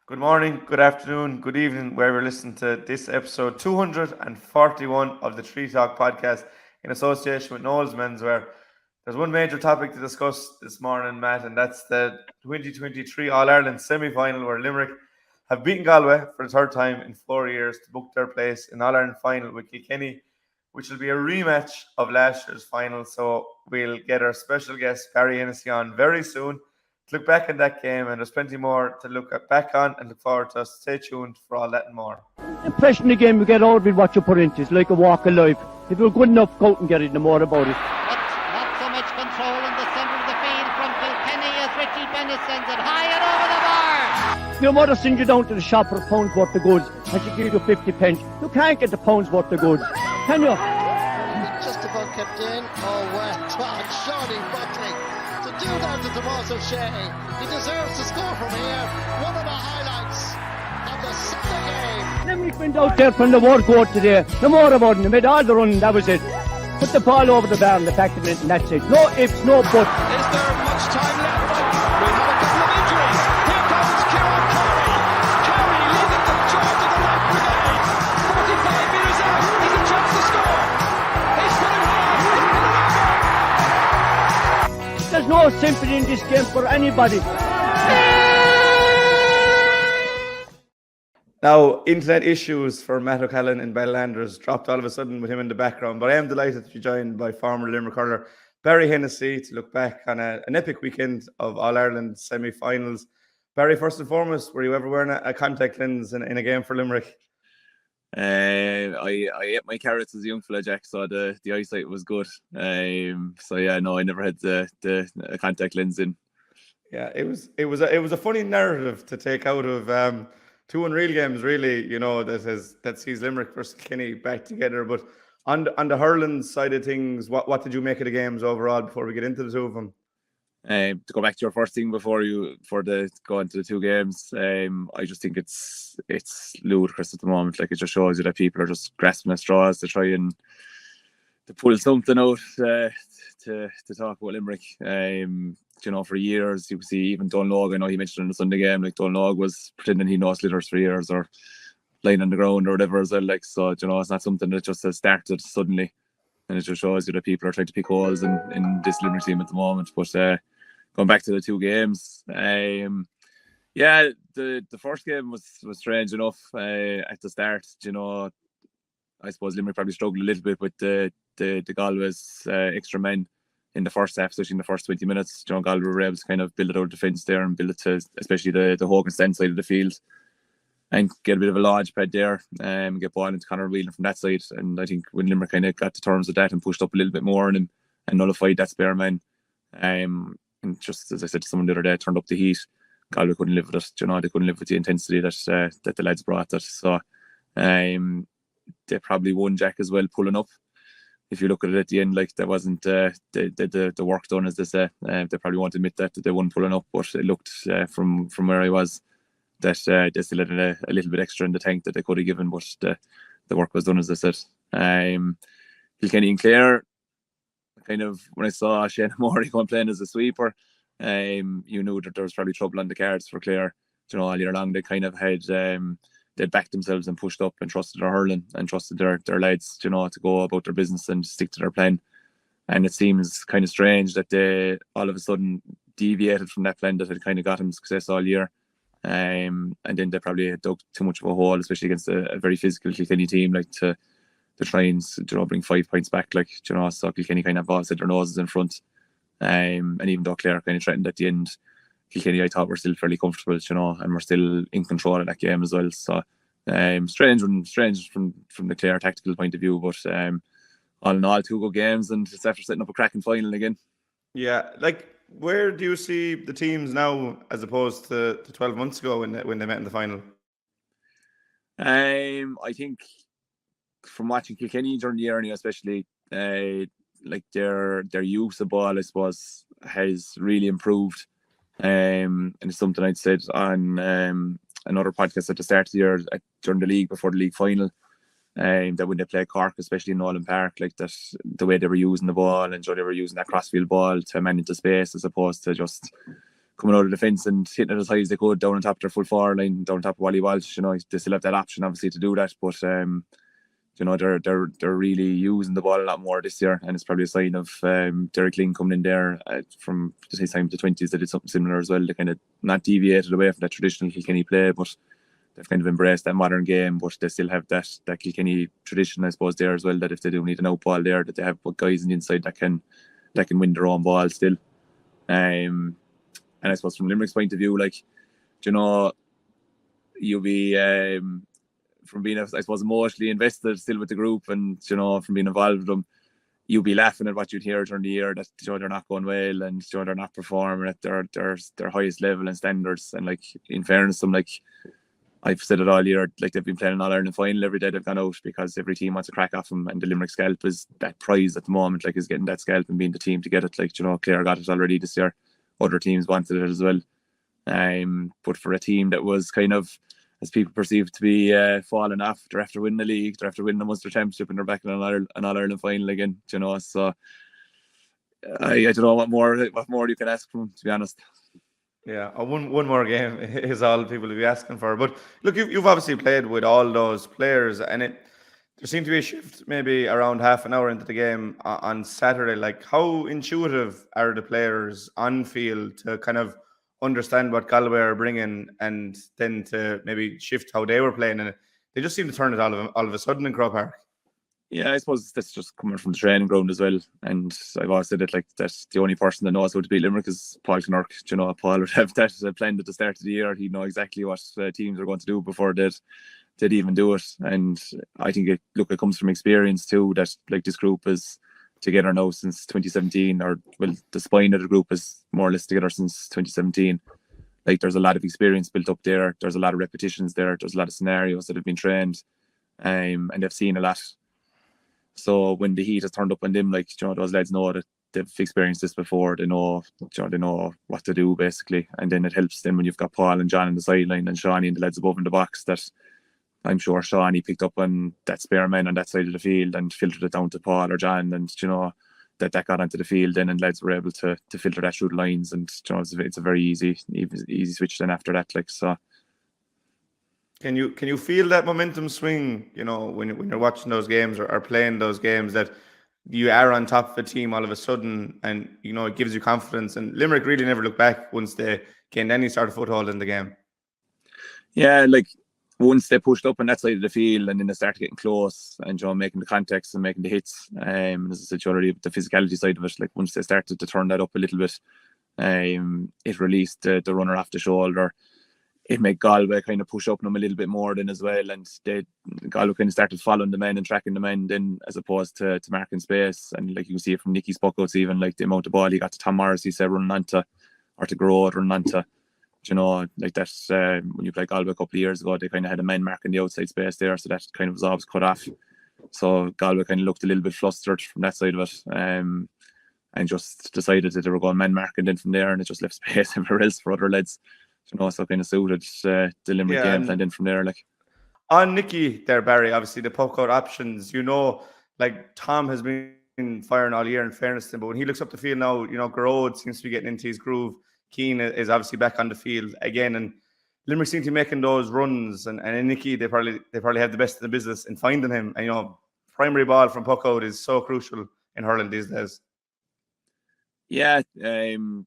Good morning, good afternoon, good evening, wherever you're listening to this episode 241 of the Tree Talk podcast in association with Knowles Menswear. There's one major topic to discuss this morning, Matt, and that's the 2023 All-Ireland semi-final where Limerick have beaten Galway for the third time in 4 years to book their place in All-Ireland final with Kilkenny, which will be a rematch of last year's final. So we'll get our special guest, Barry Hennessy, on very soon to look back at that game, and there's plenty more to back on and look forward to. Stay tuned for all that and more. The impression of the game you get out of it, what you put into it's like a walk of life. If you're good enough, go out and get it, no more about it. But not so much control in the centre of the field from Kilkenny as Richie Bennett sends it high and over the bar. Your mother sends you down to the shop for a pound's worth of goods and she gives you 50 pence. You can't get the pound's worth of goods, can you? Just about kept in. Oh, well done, Johnny Buckley. To do that to Tomas O'Shea, he deserves to score from here. One of the highlights of the Sunday game. Limerick went out there from the word go today. No more about it. They made all the running, that was it. Put the ball over the bar and the back of it, and that's it. No ifs, no buts. Is there much time left? We've had a couple of injuries. Here comes Kieran Curry. Curry leading the charge of the right brigade. 45 metres out. He's a chance to score. He's put it high. There's no sympathy in this game for anybody. Now, internet issues for Matt O'Callaghan in Ballanders dropped all of a sudden with him in the background, but I am delighted to be joined by former Limerick hurler Barry Hennessy to look back on an epic weekend of All-Ireland semi-finals. Barry, first and foremost, were you ever wearing a contact lens in a game for Limerick? I ate my carrots as a young fella, Jack, so the eyesight was good. So yeah, no, I never had the contact lens in. Yeah, it was a funny narrative to take out of two unreal games, really. You know, that sees Limerick versus Kilkenny back together. But on the hurling side of things, what did you make of the games overall before we get into the two of them? To go back to your first thing before go into the two games, I just think it's ludicrous at the moment. Like, it just shows you that people are just grasping at straws to try and to pull something out to talk about Limerick. You know, for years you see even Donlog. I know he mentioned in the Sunday game, like, Donlog was pretending he knows litters for years, or lying on the ground or whatever as well. Like, so, you know, it's not something that just has started suddenly, and it just shows you that people are trying to pick holes in this Limerick team at the moment. But going back to the two games, yeah, the first game was strange enough at the start. You know, I suppose Limerick probably struggled a little bit with the Galway's extra men in the first half, especially in the first 20 minutes. You know, Galway were able to kind of build it out defence there and build it to especially the Hogan stand side of the field and get a bit of a launch pad there and get ball into Conor Whelan from that side. And I think when Limerick kind of got to terms with that and pushed up a little bit more on him and nullified that spare man, and just as I said to someone the other day, turned up the heat, Galway couldn't live with it. You know, they couldn't live with the intensity that the lads brought it. So they probably won, Jack, as well, pulling up. If you look at it at the end, like, there wasn't the work done, as they say. They probably won't admit that they weren't pulling up, but it looked from where I was that they still had a little bit extra in the tank that they could have given, but the work was done, as they said. Kilkenny and Clare, kind of, when I saw Shane Morey going playing as a sweeper, you knew that there was probably trouble on the cards for Clare. You know, all year long they kind of had they'd backed themselves and pushed up and trusted their hurling and trusted their lads, you know, to go about their business and stick to their plan. And it seems kind of strange that they all of a sudden deviated from that plan that had kind of got them success all year. And then they probably dug too much of a hole, especially against a very physical Kilkenny team, like to try and, you know, bring 5 points back. Like, you know, so Kilkenny kind of all set their noses in front. And even though Clare kind of threatened at the end, Kilkenny, I thought, were still fairly comfortable, you know, and were still in control of that game as well. So strange from the Clare tactical point of view, but all in all, two good games, and it's after setting up a cracking final again. Yeah, like, where do you see the teams now as opposed to 12 months ago when they met in the final? I think from watching Kilkenny during the year, especially like their use of ball, I suppose, has really improved. And it's something I'd said on another podcast at the start of the year during the league, before the league final, that when they played Cork, especially in Nolan Park, like that, the way they were using the ball and they were using that crossfield ball to man into space as opposed to just coming out of the fence and hitting it as high as they could down on top of their full forward line, down on top of Wally Walsh. They still have that option obviously to do that, but they're really using the ball a lot more this year, and it's probably a sign of Derek Lyng coming in there from his time to the 20s. They did something similar as well. They kind of not deviated away from that traditional Kilkenny play, but they've kind of embraced that modern game, but they still have that Kilkenny tradition, I suppose, there as well, that if they do need an out ball there, that they have guys on the inside that can win their own ball still. And I suppose from Limerick's point of view, you'll be from being, I suppose, emotionally invested still with the group, and from being involved with them, you'll be laughing at what you'd hear during the year, that they're not going well, and they're not performing at their highest level and standards. And in fairness, I've said it all year, they've been playing an All-Ireland final every day they've gone out, because every team wants a crack off them, and the Limerick scalp is that prize at the moment, is getting that scalp and being the team to get it. Clare got it already this year, other teams wanted it as well. But for a team that was kind of, as people perceive to be falling off, they're after winning the league, they're after winning the Munster Championship, and they're back in an All-Ireland final again. So I don't know what more you can ask from them, to be honest. Yeah, one more game is all people will be asking for. But look, you've obviously played with all those players, and there seemed to be a shift maybe around half an hour into the game on Saturday. How intuitive are the players on field to kind of understand what Galway are bringing, and then to maybe shift how they were playing? And they just seem to turn it all of a sudden in Croke Park. Yeah, I suppose that's just coming from the training ground as well. And I've always said it, that the only person that knows how to beat Limerick is Paul Kinnerk. Paul would have that planned at the start of the year. He'd know exactly what teams are going to do before they'd even do it. And I think it comes from experience too, that this group is together now since 2017, or the spine of the group is more or less together since 2017. There's a lot of experience built up there. There's a lot of repetitions there. There's a lot of scenarios that have been trained, and they've seen a lot. So when the heat has turned up on them, those lads know that they've experienced this before. They know what to do basically, and then it helps them when you've got Paul and John on the sideline and Shawnee and the lads above in the box. That I'm sure Shawnee picked up on that spare man on that side of the field and filtered it down to Paul or John, and that got onto the field then, and lads were able to filter that through the lines, and it's a very easy switch then after that. So. Can you feel that momentum swing, when you're watching those games or playing those games, that you are on top of the team all of a sudden, and it gives you confidence? And Limerick really never looked back once they gained any sort of foothold in the game. Yeah, once they pushed up on that side of the field, and then they started getting close and making the contacts and making the hits, and as I said already, the physicality side of it, once they started to turn that up a little bit, it released the runner off the shoulder. It made Galway kind of push up on them a little bit more then as well, and Galway kind of started following the men and tracking the men then, as opposed to marking space. And you can see it from Nicky's puckouts, even the amount of ball he got to Tom Morrissey, say running onto, or to Grode running onto. That's when you played Galway a couple of years ago, they kind of had a man marking the outside space there, so that kind of was always cut off. So Galway kind of looked a little bit flustered from that side of it, and just decided that they were going man marking then from there, and it just left space everywhere else for other lads. So kind of suited the Limerick game plan in from there. On Nicky there, Barry, obviously the puck out options, Tom has been firing all year, in fairness to him, but when he looks up the field now, Grode seems to be getting into his groove. Keane is obviously back on the field again, and Limerick seem to be making those runs, and in Nicky they probably have the best in the business in finding him. And primary ball from puck out is so crucial in hurling these days. Yeah, you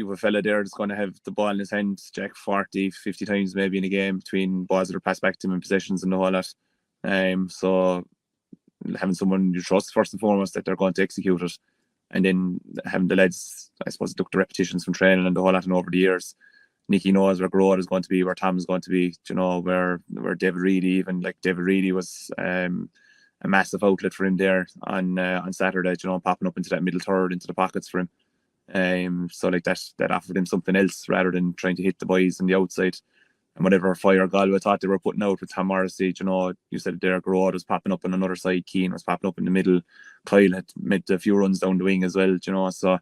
have a fella there that's going to have the ball in his hand, Jack, 40, 50 times maybe in a game, between balls that are passed back to him in possessions and all that. So having someone you trust first and foremost that they're going to execute it, and then having the lads, I suppose, look the repetitions from training and the whole lot, and over the years, Nicky knows where Grode is going to be, where Tom is going to be, where David Reedy, even David Reedy was a massive outlet for him there on Saturday, popping up into that middle third, into the pockets for him. So that offered him something else rather than trying to hit the boys on the outside. And whatever fire Galway thought they were putting out with Tom Morrissey, you said there, Grode was popping up on another side, Keane was popping up in the middle, Kyle had made a few runs down the wing as well, so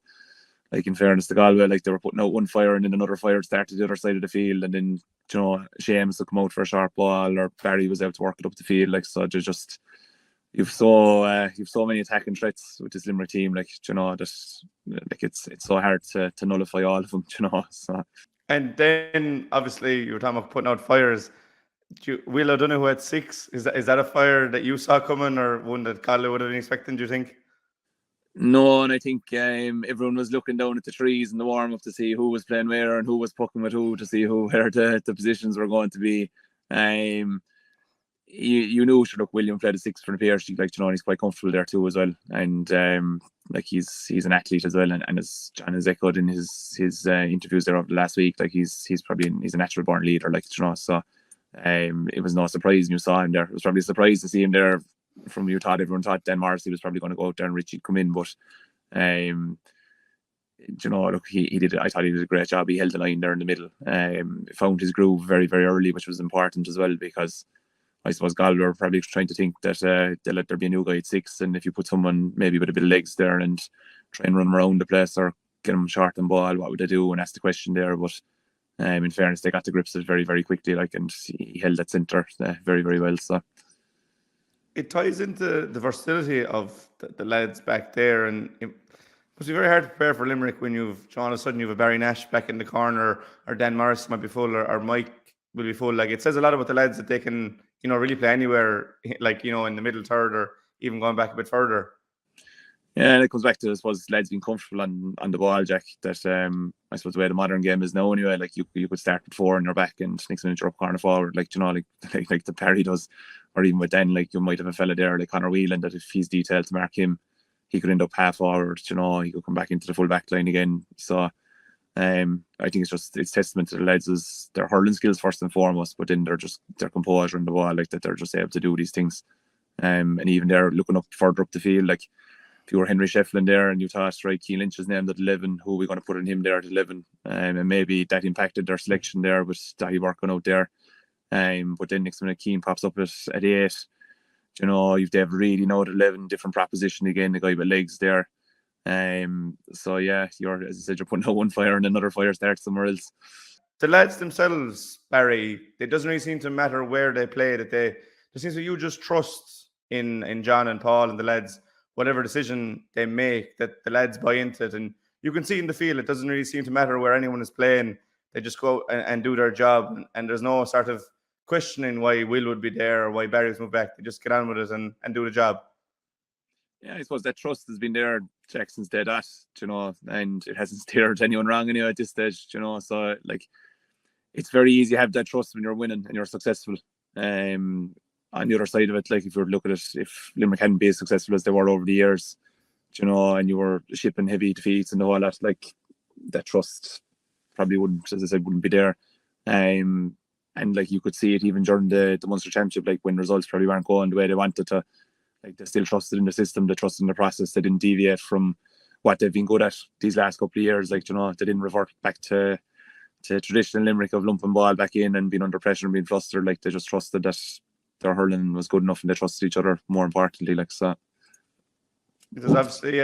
in fairness to Galway, they were putting out one fire and then another fire started the other side of the field, and then Seamus would come out for a sharp ball, or Barry was out to work it up the field, so they just you've so many attacking threats with this Limerick team, like you know, that like it's so hard to nullify all of them, you know. So And then obviously you were talking about putting out fires. Will O'Donoghue at 6, is that a fire that you saw coming, or one that Galway would have been expecting, do you think? no, and I think everyone was looking down at the trees in the warm up to see who was playing where and who was pucking with who, to see where the positions were going to be. You knew, sure, look, William played a 6 for the PRC, like, you know, and he's quite comfortable there too as well. And like he's an athlete as well, and as John has echoed in his interviews there over the last week, like he's a natural born leader, like, you know. So it was no surprise when you saw him there. It was probably a surprise to see him there. From everyone thought Dan Morrissey was probably going to go out there and Richie'd come in, but you know, look, he did. I thought he did a great job. He held the line there in the middle. Found his groove very, very early, which was important as well, because I suppose Galway were probably trying to think that they'll let there be a new guy at 6, and if you put someone maybe with a bit of legs there and try and run around the place or get them short on ball, what would they do? And ask the question there. But in fairness, they got the grips of it very, very quickly, like, and he held that centre very, very well. So It ties into the versatility of the lads back there, and it must be very hard to prepare for Limerick when all of a sudden you have a Barry Nash back in the corner, or Dan Morris might be full, or Mike will be full. Like, it says a lot about the lads that they can, you know, really play anywhere, like, you know, in the middle third or even going back a bit further. yeah, and it comes back to, I suppose, lads being comfortable on the ball, Jack. That I suppose the way the modern game is now anyway, like you could start with 4 in your back and next minute you're up corner forward, like, you know, like the Perry does. Or even with Dan, like, you might have a fella there like Conor Whelan that if he's detailed to mark him, he could end up half forward, you know, he could come back into the full back line again. So I think it's testament to the lads as their hurling skills first and foremost, but then their composure in the ball, like that they're just able to do these things. And even they're looking up further up the field, like if you were Henry Shefflin there and you thought, right, Cian Lynch is named at 11, who are we going to put in him there at 11? And maybe that impacted their selection there with Dahi working out there. But then next minute Cian pops up at 8. You know, you've David Reedy now at 11, different proposition again, the guy with legs there. So yeah, as I said, you're putting out one fire and another fire starts somewhere else. The lads themselves, Barry, it doesn't really seem to matter where they play, that there seems to be you just trust in John and Paul and the lads, whatever decision they make, that the lads buy into it. And you can see in the field, it doesn't really seem to matter where anyone is playing. They just go out and do their job, and there's no sort of questioning why Will would be there or why Barry's moved back. They just get on with it and do the job. Yeah, I suppose that trust has been there, Jack, since day that, you know, and it hasn't steered anyone wrong anyway at this stage, you know. So, like, it's very easy to have that trust when you're winning and you're successful. On the other side of it, like, if you were to look at it, if Limerick hadn't been as successful as they were over the years, you know, and you were shipping heavy defeats and all that, like, that trust probably wouldn't, as I said, wouldn't be there. And like, you could see it even during the Munster Championship, like when results probably weren't going the way they wanted to, like, they still trusted in the system, they trusted in the process, they didn't deviate from what they've been good at these last couple of years. Like, you know, they didn't revert back to traditional Limerick of lumping ball back in and being under pressure and being flustered. Like, they just trusted that their hurling was good enough and they trusted each other, more importantly. Like, so There's obviously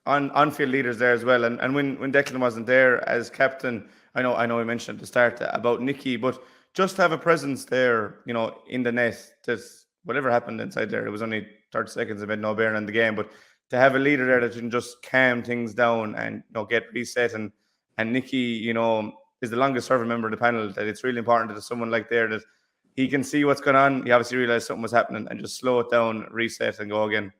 on-field leaders there as well. And when Declan wasn't there as captain, I know we mentioned at the start about Nicky, but just to have a presence there, you know, in the net, just whatever happened inside there, it was only 30 seconds, it made no bearing on the game, but to have a leader there that can just calm things down and, you know, get reset, and Nicky, you know, is the longest serving member of the panel, that it's really important that someone like there that he can see what's going on, he obviously realised something was happening and just slow it down, reset and go again.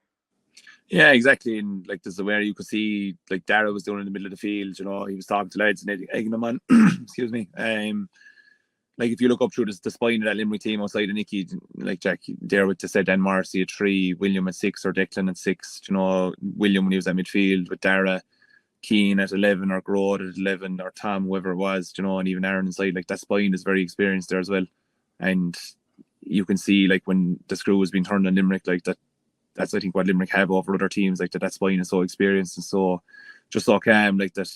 yeah, exactly. And like, there's where you could see, like, Dara was doing in the middle of the field, you know, he was talking to lads and egging them on. Excuse me. Like, if you look up through the spine of that Limerick team outside of Nicky, like, Jack, there with, to say, Dan Morrissey at 3, William at 6, or Declan at 6, you know, William when he was at midfield with Dara, Keane at 11, or Grode at 11, or Tom, whoever it was, you know, and even Aaron inside, like, that spine is very experienced there as well. And you can see, like, when the screw has been turned on Limerick, like, that's I think what Limerick have over other teams, like, that spine is so experienced and so calm, like, that.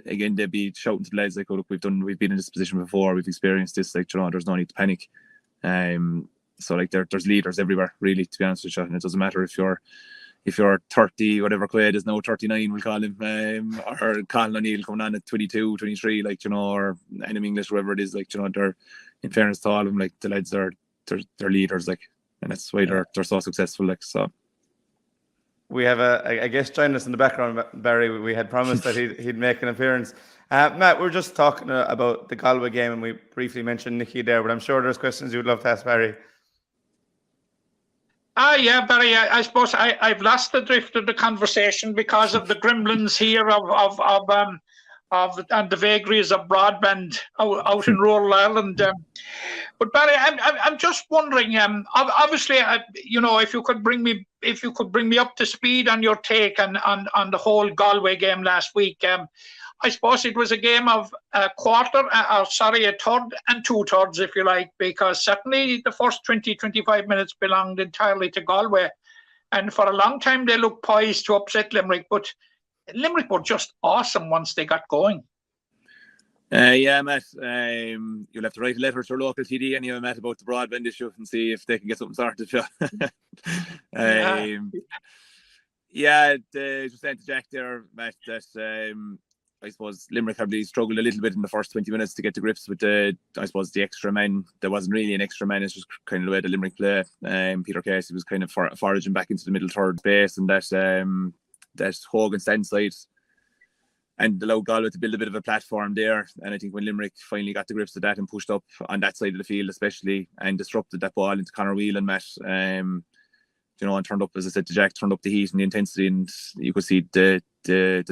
Again, they'd be shouting to the lads like, oh, look, we've been in this position before, we've experienced this, like, you know, there's no need to panic. So, like, there's leaders everywhere, really, to be honest with you, and it doesn't matter if you're 30, whatever Quaid is now, 39, we'll call him, or Colin O'Neill coming on at 22, 23, like, you know, or Enemy English, whoever it is, like, you know, they're, in fairness to all of them, like, the lads are they're leaders, like, and that's why they're so successful. Like so. We have a guest joining us in the background, Barry. We had promised that he'd make an appearance. Matt, we're just talking about the Galway game, and we briefly mentioned Nicky there, but I'm sure there's questions you'd love to ask Barry. Yeah, Barry, I suppose I've lost the drift of the conversation because of the gremlins here of and the vagaries of broadband out in rural Ireland. But Barry, I'm just wondering. Obviously, if you could bring me up to speed on your take on the whole Galway game last week. I suppose it was a game of a third and 2/3, if you like, because certainly the first 20-25 minutes belonged entirely to Galway. And for a long time, they looked poised to upset Limerick, but Limerick were just awesome once they got going. Yeah, Matt, you'll have to write a letter to your local TD anyway, Matt, about the broadband issue and see if they can get something sorted. Just saying to Jack there, Matt, that I suppose Limerick probably struggled a little bit in the first 20 minutes to get to grips with the extra men. There wasn't really an extra man, it's just kind of the way the Limerick play. Peter Casey was kind of foraging back into the middle third base, and that Hogan stand side and allowed Galway to build a bit of a platform there. And I think when Limerick finally got to grips with that and pushed up on that side of the field especially, and disrupted that ball into Conor Whelan, Matt, and turned up, as I said to Jack, turned up the heat and the intensity, and you could see the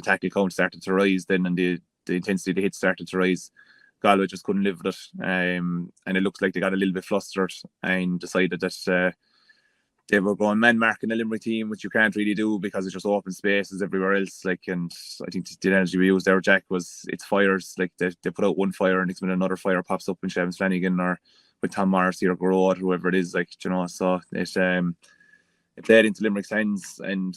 tackle count started to rise then, and the intensity of the hit started to rise. Galway just couldn't live with it, and it looks like they got a little bit flustered and decided that they were going man marking the Limerick team, which you can't really do because it's just open spaces everywhere else. And I think the energy we used there, Jack, was it's fires. Like they put out one fire, and next minute another fire pops up in Seamus Flanagan or with Tom Morrissey or Garrod, whoever it is. So it played into Limerick's hands, and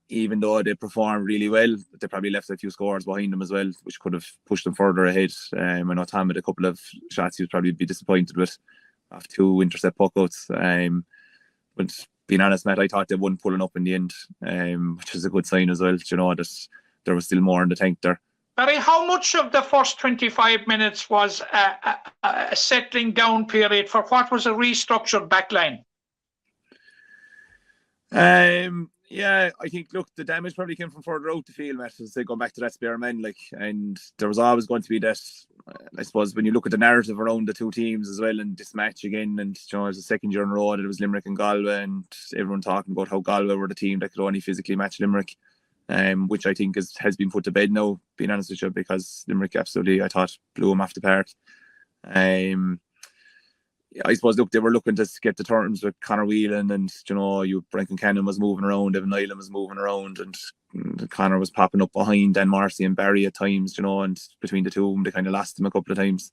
even though they performed really well, they probably left a few scores behind them as well, which could have pushed them further ahead. I know Tom had a couple of shots he would probably be disappointed with, off 2 intercept puckouts. But being honest, Matt, I thought they wouldn't pull it up in the end, which is a good sign as well. That there was still more in the tank there. Barry, how much of the first 25 minutes was a settling down period for what was a restructured backline? Yeah, I think, look, the damage probably came from further out the field, Matt, as they go back to that spare man, and there was always going to be that, I suppose, when you look at the narrative around the two teams as well, and this match again, and it was the second year in a row that it was Limerick and Galway, and everyone talking about how Galway were the team that could only physically match Limerick, which I think has been put to bed now, being honest with you, because Limerick absolutely, I thought, blew them off the park. I suppose, look, they were looking to get the terms with Conor Whelan, and Brendan Cannon was moving around, Evan Nyland was moving around, and Conor was popping up behind Dan Morrissey and Barry at times, and between the two of them they kind of lost him a couple of times.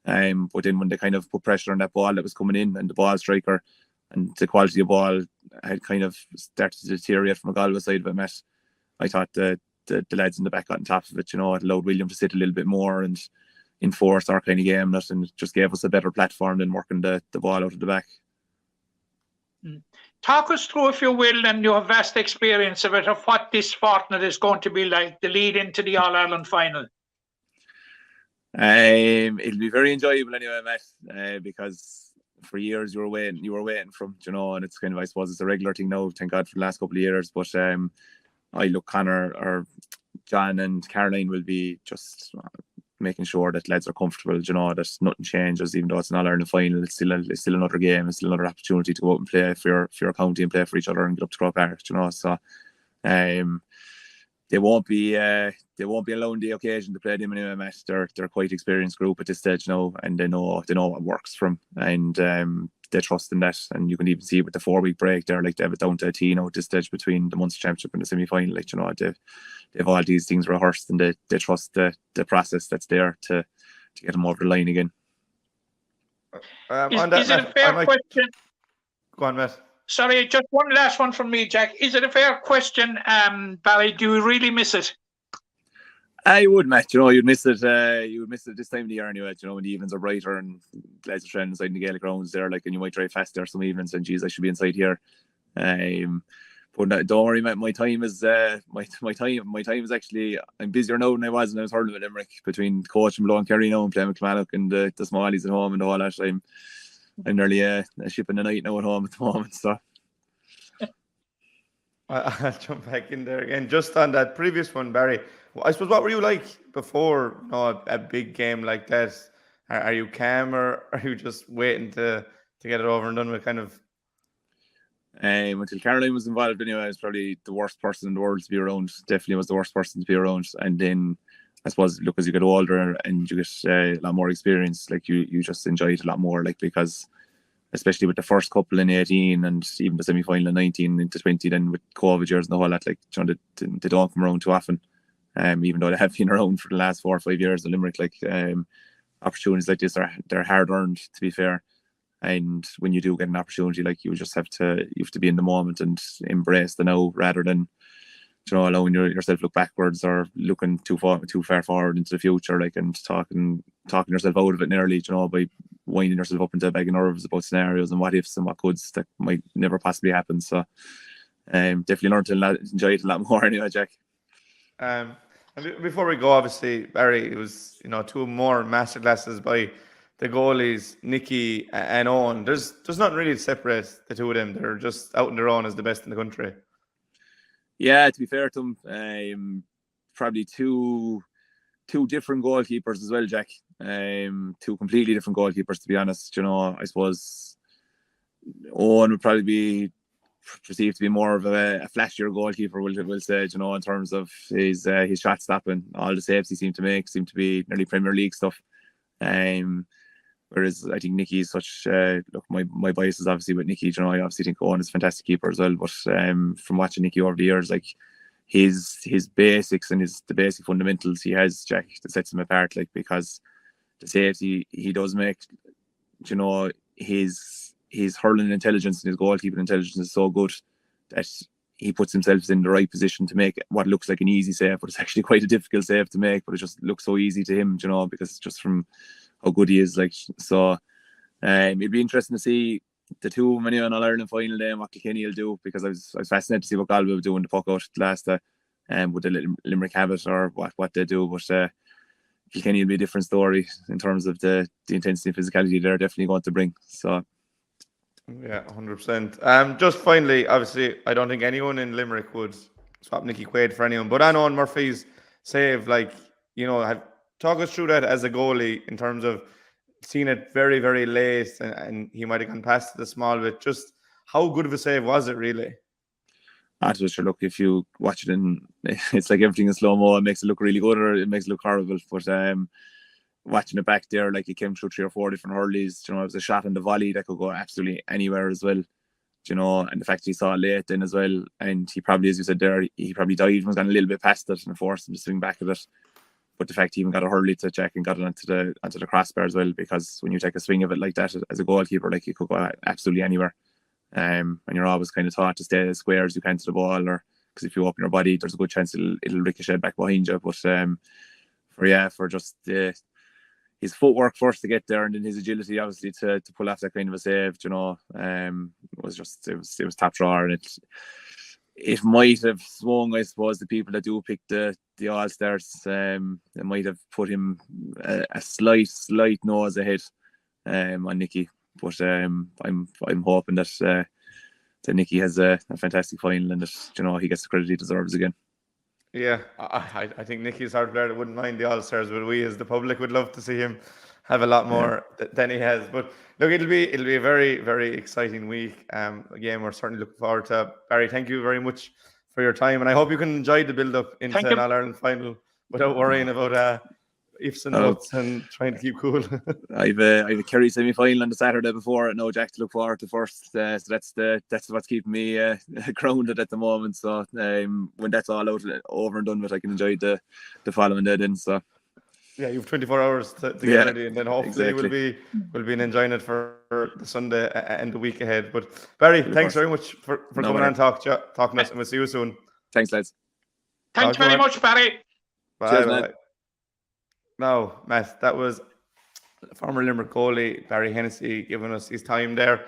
But then when they kind of put pressure on that ball that was coming in, and the ball striker and the quality of ball had kind of started to deteriorate from a Galway side of it, Matt, I thought the lads in the back got on top of it. It allowed William to sit a little bit more and enforce our kind of game, and just gave us a better platform than working the ball out of the back. Talk us through, if you will, and you have vast experience of it, of what this fortnight is going to be like, the lead into the All-Ireland final. It'll be very enjoyable anyway, Matt, because for years you were waiting from, and it's kind of, I suppose, it's a regular thing now, thank God, for the last couple of years. But Connor or John and Caroline will be just making sure that lads are comfortable, that nothing changes, even though it's an All-Ireland final. It's still another game. It's still another opportunity to go out and play for your county and play for each other and get up to Croke Park, So they won't be allowing the occasion to play them anyway, Matt. They're a quite experienced group at this stage now, and they know what works for them, and they trust in that. And you can even see with the 4-week break there, they have it down to a T now at this stage between the Munster Championship and the semi-final. They've all these things rehearsed, and they trust the process that's there to get them over the line again. Is it a fair question? Go on, Matt. Sorry, just one last one from me, Jack. Is it a fair question, Barry? Do you really miss it? I would, Matt. You'd miss it. You would miss it this time of the year anyway. When the evenings are brighter and lads are training inside the Gaelic grounds there, and you might drive fast there some evenings, and geez, I should be inside here. But don't worry, Matt. My time is my time is actually, I'm busier now than I was when I was hurling with Limerick, between coaching below and Kerry now and playing with Kilmallock and the Smallies at home and all that. I'm nearly a ship in the night now at home at the moment. So I'll jump back in there again. Just on that previous one, Barry, I suppose, what were you like before, a big game like that? Are you calm, or are you just waiting to get it over and done with, kind of? until Caroline was involved anyway, I was probably the worst person in the world to be around. Definitely was the worst person to be around. And then I suppose, look, as you get older and you get a lot more experience, like you just enjoy it a lot more, like, because especially with the first couple in 18 and even the semi-final in 19 into 20, then with COVID years and the whole lot, like, they don't come around too often. Even though they have been around for the last 4 or 5 years in Limerick, like, opportunities like this they're hard earned, to be fair. And when you do get an opportunity, like, you have to be in the moment and embrace the now, rather than, allowing yourself look backwards or looking too far forward into the future, like, and talking yourself out of it nearly, by winding yourself up into a bag of nerves about scenarios and what ifs and what coulds that might never possibly happen. So definitely learned to enjoy it a lot more anyway, Jack. And before we go, obviously, Barry, it was, 2 more masterclasses by the goalies, Nicky and Owen. There's nothing really to separate the two of them. They're just out on their own as the best in the country. Yeah, to be fair to them, probably two different goalkeepers as well, Jack. 2 completely different goalkeepers, to be honest. I suppose Owen would probably be perceived to be more of a flashier goalkeeper, we'll say, in terms of his shot stopping. All the saves he seemed to make seemed to be nearly Premier League stuff. Whereas I think Nicky is such, look, my bias is obviously with Nicky. I obviously think Owen is a fantastic keeper as well. But from watching Nicky over the years, like, his basics and the basic fundamentals he has, Jack, that sets him apart. Like, because the saves he does make, his hurling intelligence and his goalkeeping intelligence is so good that he puts himself in the right position to make what looks like an easy save, but it's actually quite a difficult save to make. But it just looks so easy to him, because it's just from how good he is. Like, so it'd be interesting to see the two of them anyway on All-Ireland final day and what Kilkenny will do, because I was fascinated to see what Galway will do in the puck out last day, would the Limerick have it or what they do. But Kilkenny will be a different story in terms of the intensity and physicality they're definitely going to bring. So yeah, 100%. Just finally, obviously, I don't think anyone in Limerick would swap Nicky Quaid for anyone, but I know Murphy's save, like, talk us through that as a goalie, in terms of seeing it very, very late and he might have gone past it a small bit. Just how good of a save was it, really? Sure, look, if you watch it it's like everything in slow-mo, it makes it look really good or it makes it look horrible. But watching it back there, like, it came through 3 or 4 different hurleys. It was a shot in the volley that could go absolutely anywhere as well. And the fact he saw it late then as well, and he probably, as you said there, he probably died and was gone a little bit past it and forced him to swing back at it. But the fact he even got a hurley to check and got it onto the crossbar as well, because when you take a swing of it like that as a goalkeeper, like, you could go absolutely anywhere. And you're always kind of taught to stay as square as you can to the ball, or because if you open your body, there's a good chance it'll ricochet back behind you. But for just his footwork first to get there, and then his agility, obviously, to pull off that kind of a save, it was top drawer. And it might have swung, I suppose, the people that do pick the All-Stars. It might have put him a slight nose ahead on Nicky. But I'm hoping that Nicky has a fantastic final and that he gets the credit he deserves again. Yeah, I think Nicky's hard player that wouldn't mind the All-Stars, but we as the public would love to see him have a lot more than he has. But look, it'll be a very, very exciting week. Again, we're certainly looking forward to. Barry, thank you very much for your time, and I hope you can enjoy the build-up into an All-Ireland final without worrying about ifs and buts and trying to keep cool. I've a Kerry semi-final on the Saturday before it now, Jack, to look forward to first. So that's what's keeping me grounded at the moment. So when that's all over and done with, I can enjoy the following day then. So yeah, you have 24 hours to get ready, and then hopefully we'll be enjoying it for the Sunday and the week ahead. But Barry, thanks very much for coming on and talking to us, and we'll see you soon. Thanks, lads. Thanks very much, Barry. Bye. Cheers, bye. man. Now, Matt, that was former Limerick goalie Barry Hennessy giving us his time there,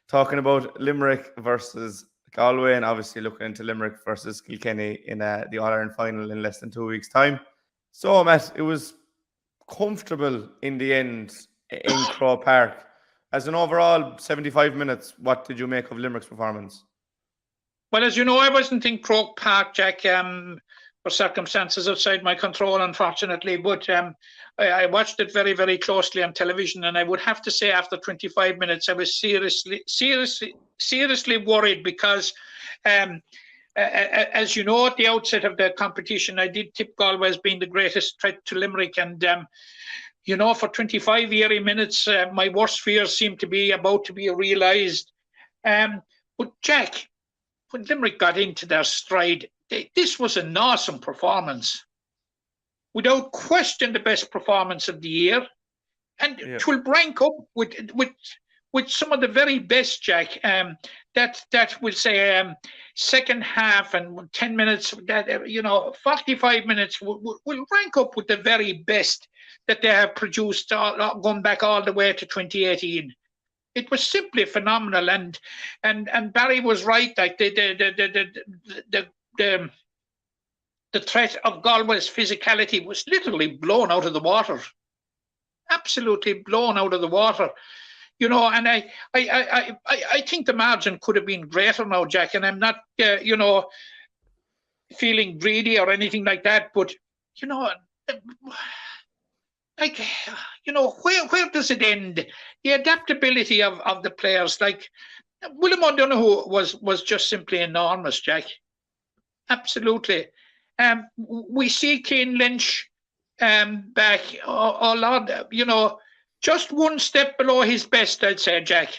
talking about Limerick versus Galway, and obviously looking into Limerick versus Kilkenny in the All-Ireland final in less than 2 weeks' time. So, Matt, it was comfortable in the end in Croke Park, as an overall 75 minutes, what did you make of Limerick's performance? Well, as you know, I wasn't in Croke Park, Jack, for circumstances outside my control, unfortunately. But I watched it very, very closely on television, and I would have to say after 25 minutes, I was seriously worried because, as you know, at the outset of the competition, I did tip Galway as being the greatest threat to Limerick. And, you know, for 25 eerie minutes, my worst fears seemed to be about to be realised. But, Jack, when Limerick got into their stride, this was an awesome performance. Without question, the best performance of the year. And it will rank up with some of the very best, Jack, that will say second half and 10 minutes, that 45 minutes will rank up with the very best that they have produced, going back all the way to 2018. It was simply phenomenal, and Barry was right. Like the threat of Galway's physicality was literally blown out of the water, absolutely blown out of the water. You know, and I think the margin could have been greater now, Jack. And I'm not feeling greedy or anything like that, but where does it end? The adaptability of the players, like William O'Donoghue was just simply enormous, Jack. Absolutely. We see Cian Lynch back, oh Lord, just one step below his best, I'd say, Jack.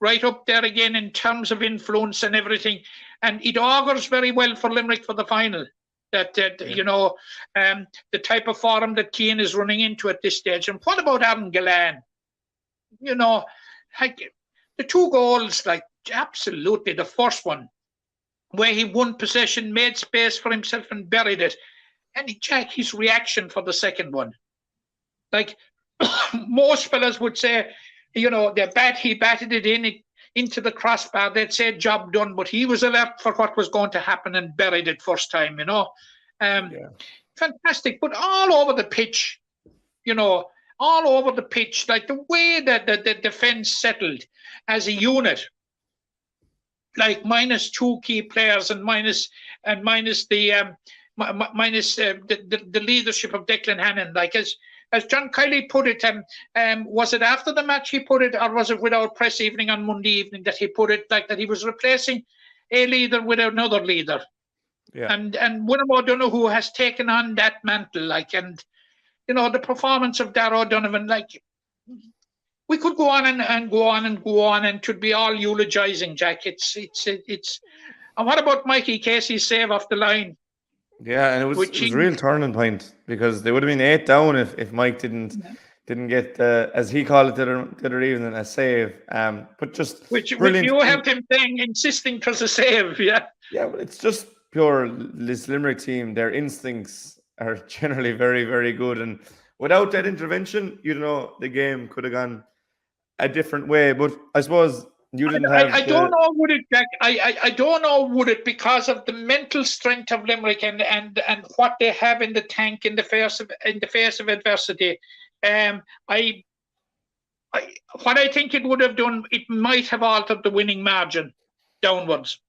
Right up there again in terms of influence and everything. And it augurs very well for Limerick for the final. That the type of form that Cian is running into at this stage. And what about Aaron Gillane? Like the two goals, like absolutely the first one, where he won possession, made space for himself and buried it. And Jack, his reaction for the second one. Like most fellas would say, he batted it into the crossbar, they'd say job done, but he was alert for what was going to happen and buried it first time, Fantastic. But all over the pitch, all over the pitch, like the way that the defence settled as a unit, like minus two key players and minus the leadership of Declan Hannon, like as John Kiley put it, was it after the match he put it, or was it with our press evening on Monday evening that he put it, like that he was replacing a leader with another leader? Yeah. And William O'Donoghue has taken on that mantle, like, and the performance of Darragh O'Donovan, like, we could go on and go on and go on, and should be all eulogising, Jack. It's and what about Mikey Casey's save off the line? Yeah, and it was a real turning point, because they would have been 8 down if Mike didn't get as he called it the other evening, a save. But just which you have him saying, insisting for the save, yeah. Yeah, but it's just pure this Limerick team. Their instincts are generally very, very good, and without that intervention, the game could have gone a different way. But I suppose you didn't have. I don't know, would it, Jack? I don't know, would it, because of the mental strength of Limerick and what they have in the tank in the face of adversity. What I think it would have done, it might have altered the winning margin downwards.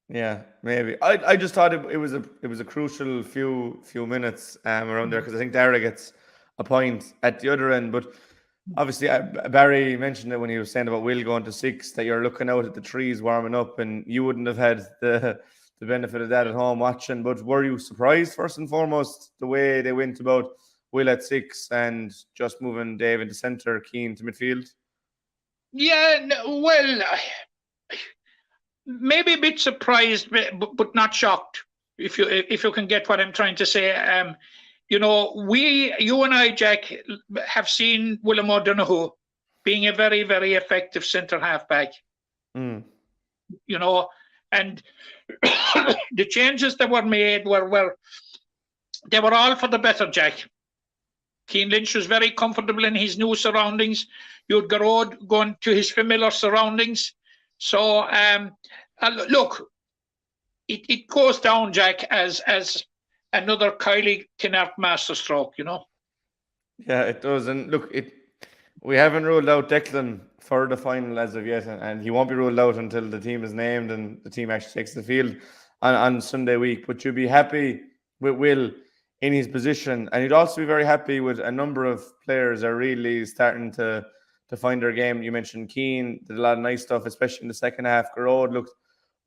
Yeah, maybe. I just thought it was a crucial few minutes around there, because I think Darragh gets a point at the other end, but. Obviously, Barry mentioned it when he was saying about Will going to 6, that you're looking out at the trees warming up, and you wouldn't have had the benefit of that at home watching. But were you surprised, first and foremost, the way they went about Will at 6 and just moving Dave into centre, Cian to midfield? Yeah, well, maybe a bit surprised, but not shocked, if you can get what I'm trying to say. You and I, Jack, have seen William O'Donoghue being a very, very effective centre halfback. And the changes that were made were all for the better, Jack. Cian Lynch was very comfortable in his new surroundings. You'd Garrod going to his familiar surroundings. So, look, it goes down, Jack, as another Kylie Kinnaird masterstroke, Yeah, it does. And look, we haven't ruled out Declan for the final as of yet, and he won't be ruled out until the team is named and the team actually takes the field on Sunday week. But you'd be happy with Will in his position, and you'd also be very happy with a number of players that are really starting to find their game. You mentioned Keane did a lot of nice stuff, especially in the second half. Garrod looked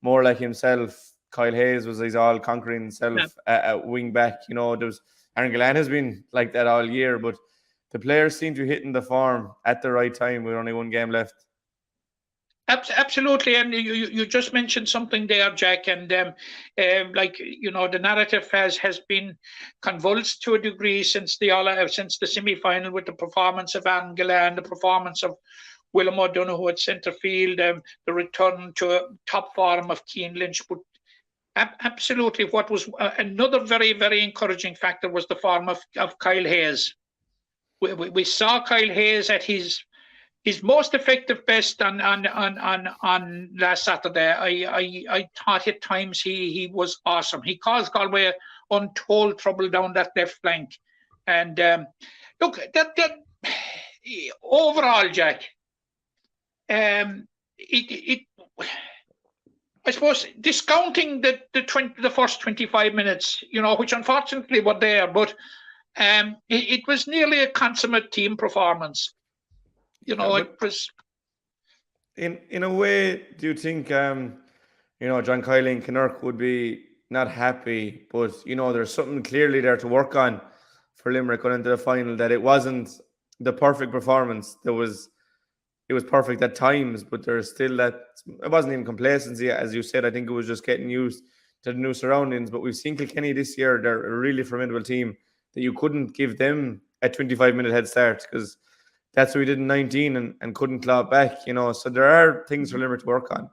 more like himself. Kyle Hayes was his all-conquering self at wing back. You know, there was Aaron Gillan has been like that all year, but the players seem to be hitting the form at the right time with only one game left. Absolutely, and you just mentioned something there, Jack, and like, you know, the narrative has been convulsed to a degree since the semi-final with the performance of Aaron Gillan, the performance of 𝘕𝘰𝘦𝘯𝘴 𝘔𝘦𝘠 at centre field, the return to a top form of Cian Lynch. But absolutely, what was another very, very encouraging factor was the form of Kyle Hayes. We saw Kyle Hayes at his most effective best on last Saturday. I thought at times he was awesome. He caused Galway untold trouble down that left flank. And look, that overall, Jack, I suppose discounting the first 25 minutes, you know, which unfortunately were there, but it was nearly a consummate team performance. You know, it was. In a way, do you think, you know, John Kiely and Kinnerk would be not happy, but, you know, there's something clearly there to work on for Limerick going into the final, that it wasn't the perfect performance. It was perfect at times, but there's still that, it wasn't even complacency, as you said. I think it was just getting used to the new surroundings. But we've seen Kilkenny this year, they're a really formidable team that you couldn't give them a 25-minute head start, because that's what we did in 19 and couldn't claw it back, you know. So there are things for Limerick to work on.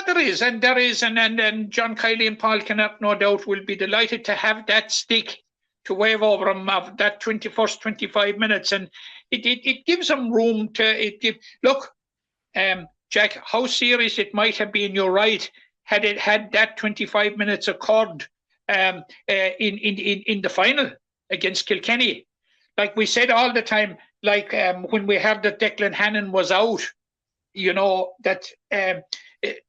There is, and John Kiely and Paul Kinnerk, no doubt, will be delighted to have that stick to wave over them of that 21st 25 minutes, and it gives them room to look, Jack, how serious it might have been. You're right, had that 25 minutes occurred in the final against Kilkenny. Like we said all the time, like when we heard that Declan Hannon was out, you know, that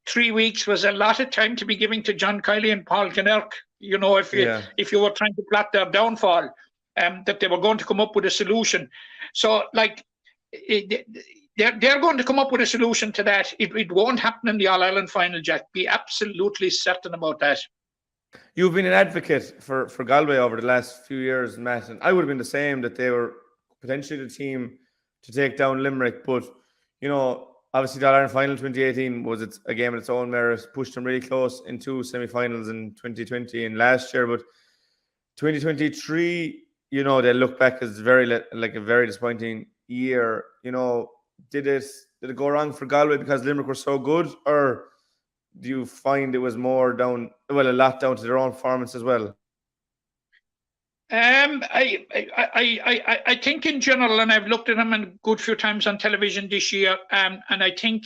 3 weeks was a lot of time to be giving to John Kiely and Paul Kinnerk. You know, if you were trying to plot their downfall, that they were going to come up with a solution. So, like, they're going to come up with a solution to that. It won't happen in the All-Ireland final, Jack. Be absolutely certain about that. You've been an advocate for Galway over the last few years, Matt, and I would have been the same, that they were potentially the team to take down Limerick. But, you know, obviously the All-Ireland final 2018 was a game of its own merit, pushed them really close in two semi-finals in 2020 and last year. But 2023, you know, they look back as a very disappointing year. You know, did it go wrong for Galway because Limerick were so good, or do you find it was more a lot down to their own performance as well? I think in general, and I've looked at them a good few times on television this year, and I think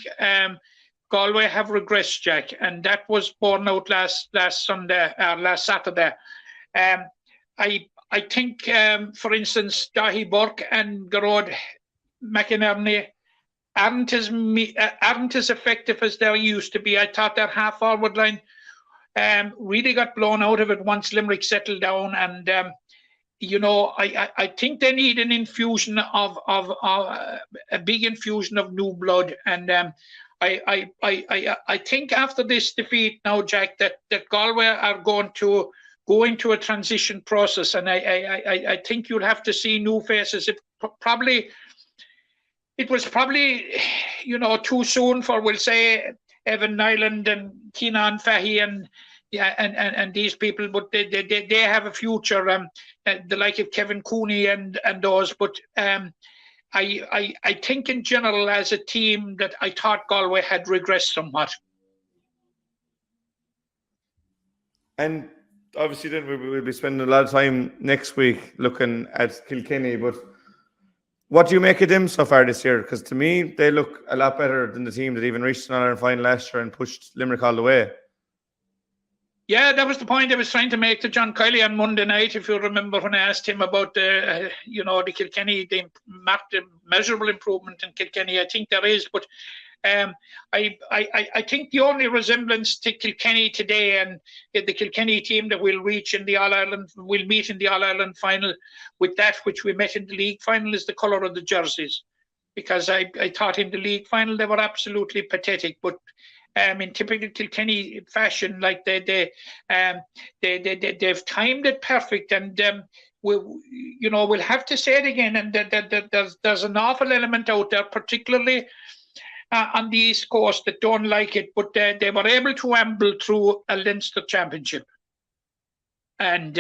Galway have regressed, Jack, and that was borne out last Saturday. I think, for instance, Dahi Burke and Garrod McInerney aren't as effective as they used to be. I thought their half-forward line really got blown out of it once Limerick settled down, and you know, I think they need an infusion of a big infusion of new blood, and I think after this defeat now, Jack, that Galway are going to go into a transition process, and I think you'll have to see new faces. It was probably, you know, too soon for, we'll say, Evan Nyland and Keenan Fahy and these people, but they have a future, the like of Kevin Cooney and those. But I think in general, as a team, that I thought Galway had regressed somewhat. And obviously then we'll be spending a lot of time next week looking at Kilkenny, but what do you make of them so far this year? Because to me, they look a lot better than the team that even reached an All-Ireland final last year and pushed Limerick all the way. Yeah, that was the point I was trying to make to John Kiley on Monday night. If you remember when I asked him about the Kilkenny, the measurable improvement in Kilkenny, I think there is. But I think the only resemblance to Kilkenny today and the Kilkenny team that will reach in the All-Ireland, will meet in the All-Ireland final with that which we met in the league final is the colour of the jerseys. Because I thought in the league final they were absolutely pathetic, but in typical Kilkenny fashion, like they've timed it perfect, and we'll have to say it again. And there's an awful element out there, particularly on the East Coast, that don't like it, but they were able to amble through a Leinster Championship. And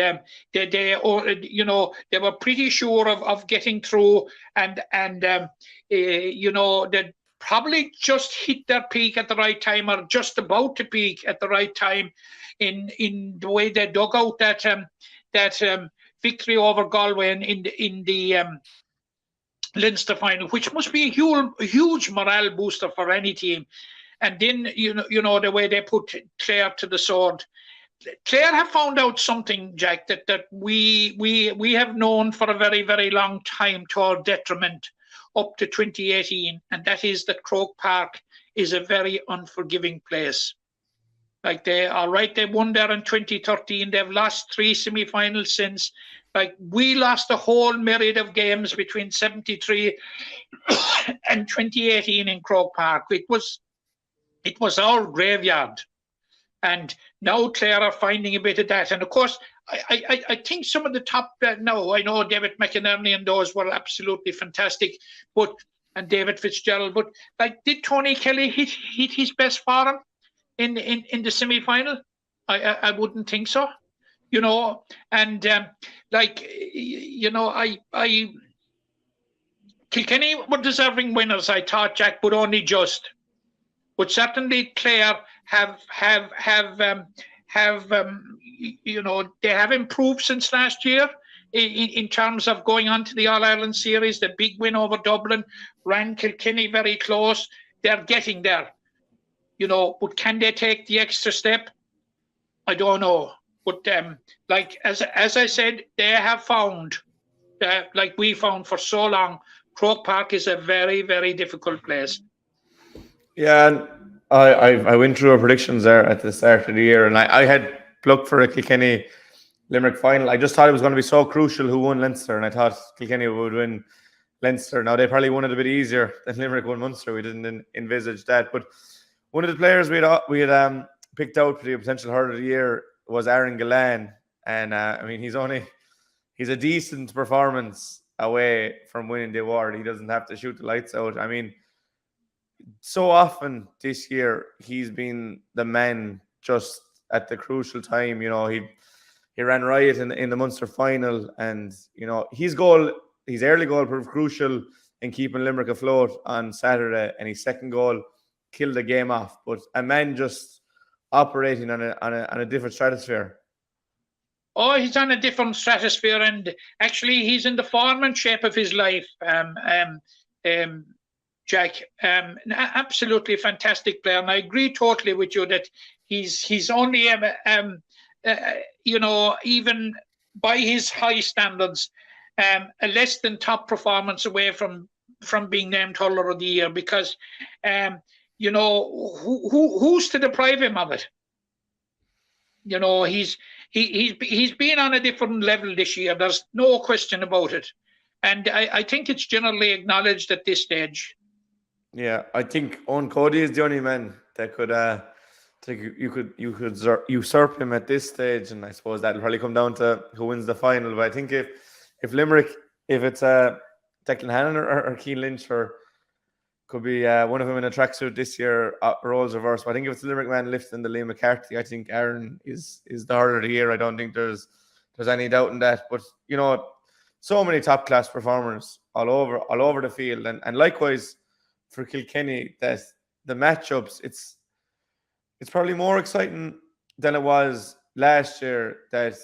they were pretty sure of getting through, and they probably just hit their peak at the right time, or just about to peak at the right time, in the way they dug out that victory over Galway in the Leinster final, which must be a huge morale booster for any team. And then the way they put Clare to the sword. Clare have found out something, Jack, that we have known for a very, very long time to our detriment up to 2018, and that is that Croke Park is a very unforgiving place. Like, they won there in 2013. They've lost 3 semi-finals since. Like, we lost a whole myriad of games between 73 and 2018 in Croke Park. It was our graveyard. And now Clare are finding a bit of that. And of course, I think some of the top, I know David McInerney and those were absolutely fantastic, and David Fitzgerald, but like, did Tony Kelly hit his best form in the semi-final? I wouldn't think so, and Kilkenny were deserving winners, I thought, Jack, but only just. But certainly Clare they have improved since last year in terms of going on to the All-Ireland series. The big win over Dublin ran Kilkenny very close. They're getting there, but can they take the extra step? I don't know. But as I said, they have found, like we found for so long, Croke Park is a very, very difficult place. Yeah, and I went through our predictions there at the start of the year, and I had plucked for a Kilkenny Limerick final. I just thought it was going to be so crucial who won Leinster, and I thought Kilkenny would win Leinster. Now, they probably won it a bit easier than Limerick won Munster. We didn't envisage that. But one of the players we had picked out for the potential hurler of the year was Aaron Gillane. And he's a decent performance away from winning the award. He doesn't have to shoot the lights out. I mean, so often this year he's been the man just at the crucial time. He ran riot in the Munster final, and his early goal proved crucial in keeping Limerick afloat on Saturday, and his second goal killed the game off. But a man just operating on a different stratosphere. Oh, he's on a different stratosphere, and actually he's in the form and shape of his life. Jack, absolutely fantastic player, and I agree totally with you that he's only even by his high standards, a less than top performance away from being named hurler of the year, because who's to deprive him of it? He's been on a different level this year. There's no question about it, and I think it's generally acknowledged at this stage. Yeah, I think Owen Cody is the only man that could you could usurp him at this stage, and I suppose that'll probably come down to who wins the final. But I think if Limerick, if it's Declan Hannon or Cian Lynch, or could be one of them in a tracksuit this year, roles reversed. But I think if it's the Limerick man lifting the Liam McCarthy, I think Aaron is the hurler of the year. I don't think there's any doubt in that. But so many top class performers all over the field, and likewise for Kilkenny, that the matchups, it's probably more exciting than it was last year. That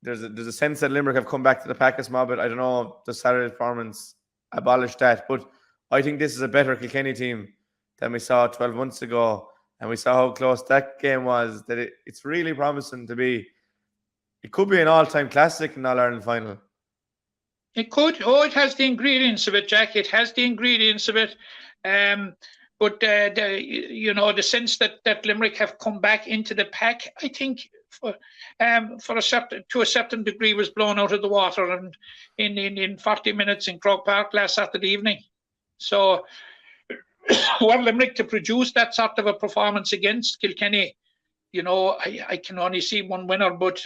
there's a sense that Limerick have come back to the Pacas mob. But I don't know, the Saturday performance abolished that. But I think this is a better Kilkenny team than we saw 12 months ago. and we saw how close that game was, that it's really promising to be. It could be an all-time classic in All-Ireland final. It could. Oh, it has the ingredients of it, Jack. It has the ingredients of it. But the sense that Limerick have come back into the pack, I think, to a certain degree, was blown out of the water and in 40 minutes in Croke Park last Saturday evening. So, were Limerick to produce that sort of a performance against Kilkenny, I can only see one winner. But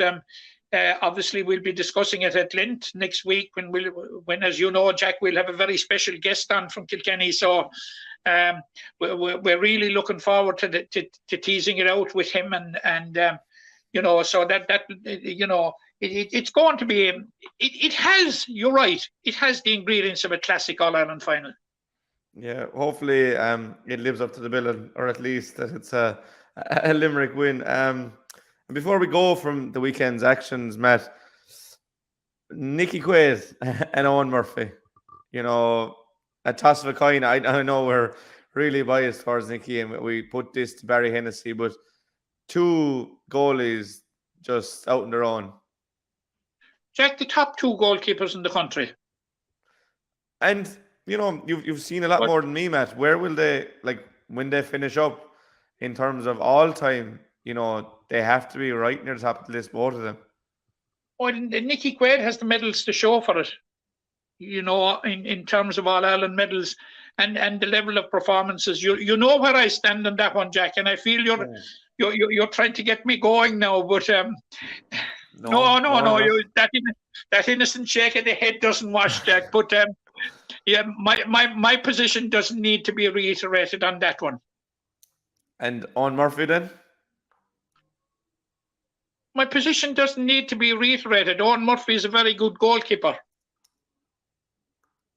obviously, we'll be discussing it at length next week when, as you know, Jack, we'll have a very special guest on from Kilkenny. So we're really looking forward to teasing it out with him, and so that it's going to be. It has. You're right. It has the ingredients of a classic All-Ireland final. Yeah, hopefully it lives up to the billing, or at least that it's a Limerick win. And before we go from the weekend's actions, Matt, Nicky Quaid and Owen Murphy, a toss of a coin. I know we're really biased towards Nicky, and we put this to Barry Hennessy, but two goalies just out on their own. Jack, the top two goalkeepers in the country. And, you've seen a lot more than me, Matt. Where will they, when they finish up in terms of all time, they have to be right near the top of the list, both of them. Well, Nicky Quaid has the medals to show for it, in terms of All-Ireland medals and the level of performances. You know where I stand on that one, Jack, and I feel you're trying to get me going now, but no. That innocent shake of the head doesn't wash, Jack. But my position doesn't need to be reiterated on that one. And on Murphy then? My position doesn't need to be reiterated. Owen Murphy is a very good goalkeeper.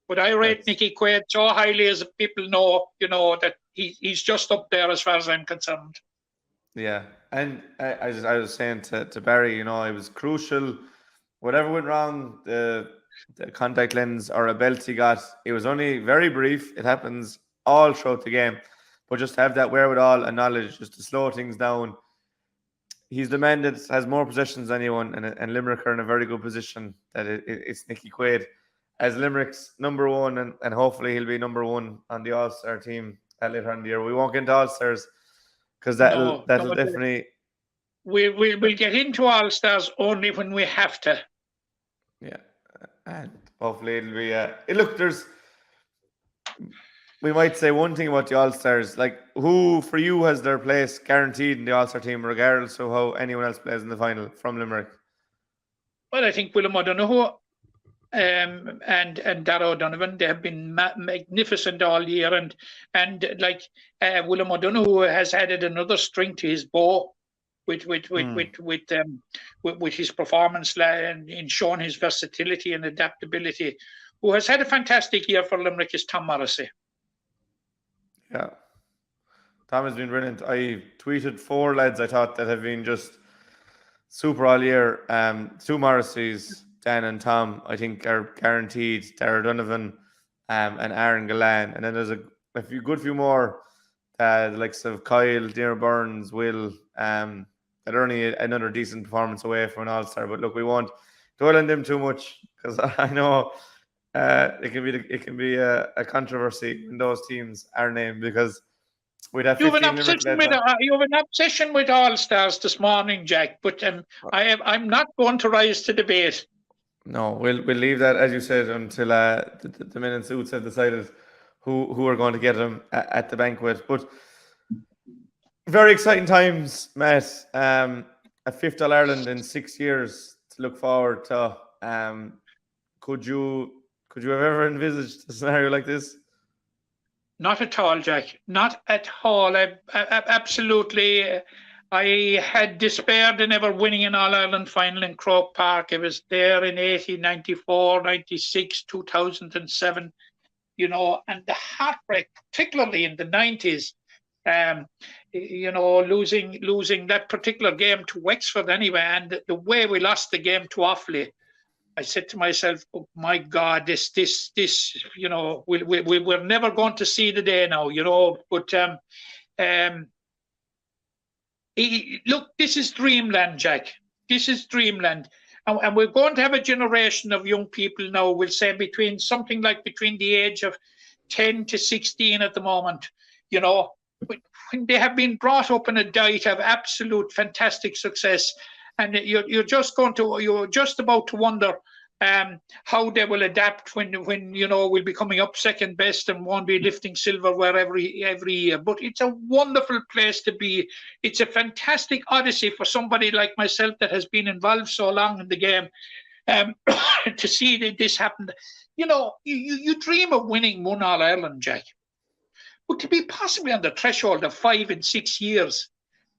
But I rate Nicky Quaid so highly, as people know, that he's just up there as far as I'm concerned. Yeah. And I was saying to Barry, it was crucial. Whatever went wrong, the contact lens or a belt he got, it was only very brief. It happens all throughout the game. But just have that wherewithal and knowledge just to slow things down. He's the man that has more possessions than anyone, and Limerick are in a very good position that it's Nicky Quaid as Limerick's number one, and hopefully he'll be number one on the All-Star team later in the year. We won't get into All-Stars because that'll definitely... We'll get into All-Stars only when we have to. Yeah, and hopefully it'll be... look, we might say one thing about the All-Stars, who for you has their place guaranteed in the All-Star team, regardless of how anyone else plays in the final from Limerick? Well, I think William O'Donoghue and Darragh O'Donovan, they have been magnificent all year, and William O'Donoghue has added another string to his bow with his performance and in showing his versatility and adaptability. Who has had a fantastic year for Limerick is Tom Morrissey. Yeah, Tom has been brilliant. I tweeted 4 lads I thought that have been just super all year. 2 Morrisseys, Dan and Tom, I think are guaranteed. Darragh Donovan and Aaron Gallan. And then there's a good few more, the likes of Kyle, Dear Burns, Will, that are only another decent performance away from an All-Star. But look, we won't dwell on them too much because I know it can be a controversy when those teams are named, because we'd have you have an obsession with All-Stars this morning, Jack, but I'm not going to rise to debate. No, we'll leave that, as you said, until the men in suits have decided who are going to get them at the banquet. But very exciting times, Matt. A 5th All-Ireland in 6 years to look forward to. Could you have ever envisaged a scenario like this? Not at all, Jack. Not at all. I absolutely. I had despaired in ever winning an All-Ireland final in Croke Park. I was there in 80, 94, 96, 2007, and the heartbreak, particularly in the 90s, losing that particular game to Wexford anyway, and the way we lost the game to Offaly. I said to myself, "Oh my God, this, we're never going to see the day now, But Look, this is dreamland, Jack. This is dreamland. And we're going to have a generation of young people now, we'll say between the age of 10 to 16 at the moment, you know, when they have been brought up in a diet of absolute fantastic success, and you're just about to wonder how they will adapt when you know we'll be coming up second best and won't be lifting silverware every year. But it's a wonderful place to be. It's a fantastic odyssey for somebody like myself that has been involved so long in the game, to see that this happen. You know, you dream of winning one All Ireland, Jack, but to be possibly on the threshold of 5 and 6 years,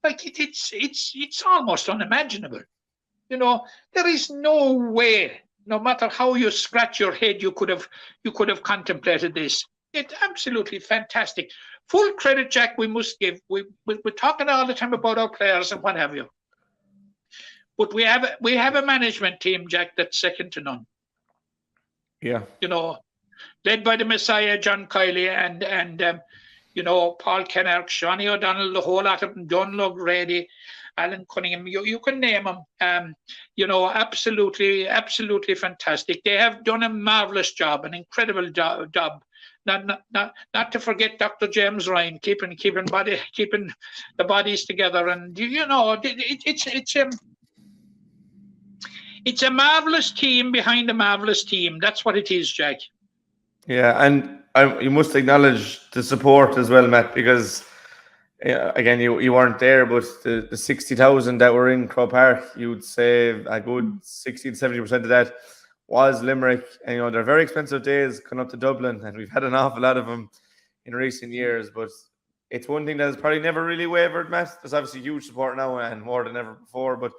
like it's almost unimaginable. You know, there is no way. No matter how you scratch your head, you could have contemplated this. It's absolutely fantastic. Full credit, Jack, we must give. We're talking all the time about our players and what have you. But we have a management team, Jack, that's second to none. Yeah. You know, led by the Messiah, John Kiley, and you know, Paul Kennerk, Shawnee O'Donnell, the whole lot of them, Dunlug, Grady, Alan Cunningham, you can name them. You know, absolutely fantastic. They have done a marvelous job, an incredible job. Not to forget Dr. James Ryan, keeping the bodies together, and you know, it's a marvelous team behind a marvelous team. That's what it is, Jack. Yeah, and you must acknowledge the support as well, Matt, because again, you weren't there, but the 60,000 that were in Croke Park, you would say a good 60 to 70% of that was Limerick. And, you know, they're very expensive days coming up to Dublin, and we've had an awful lot of them in recent years. But it's one thing that has probably never really wavered, Matt. There's obviously huge support now and more than ever before. But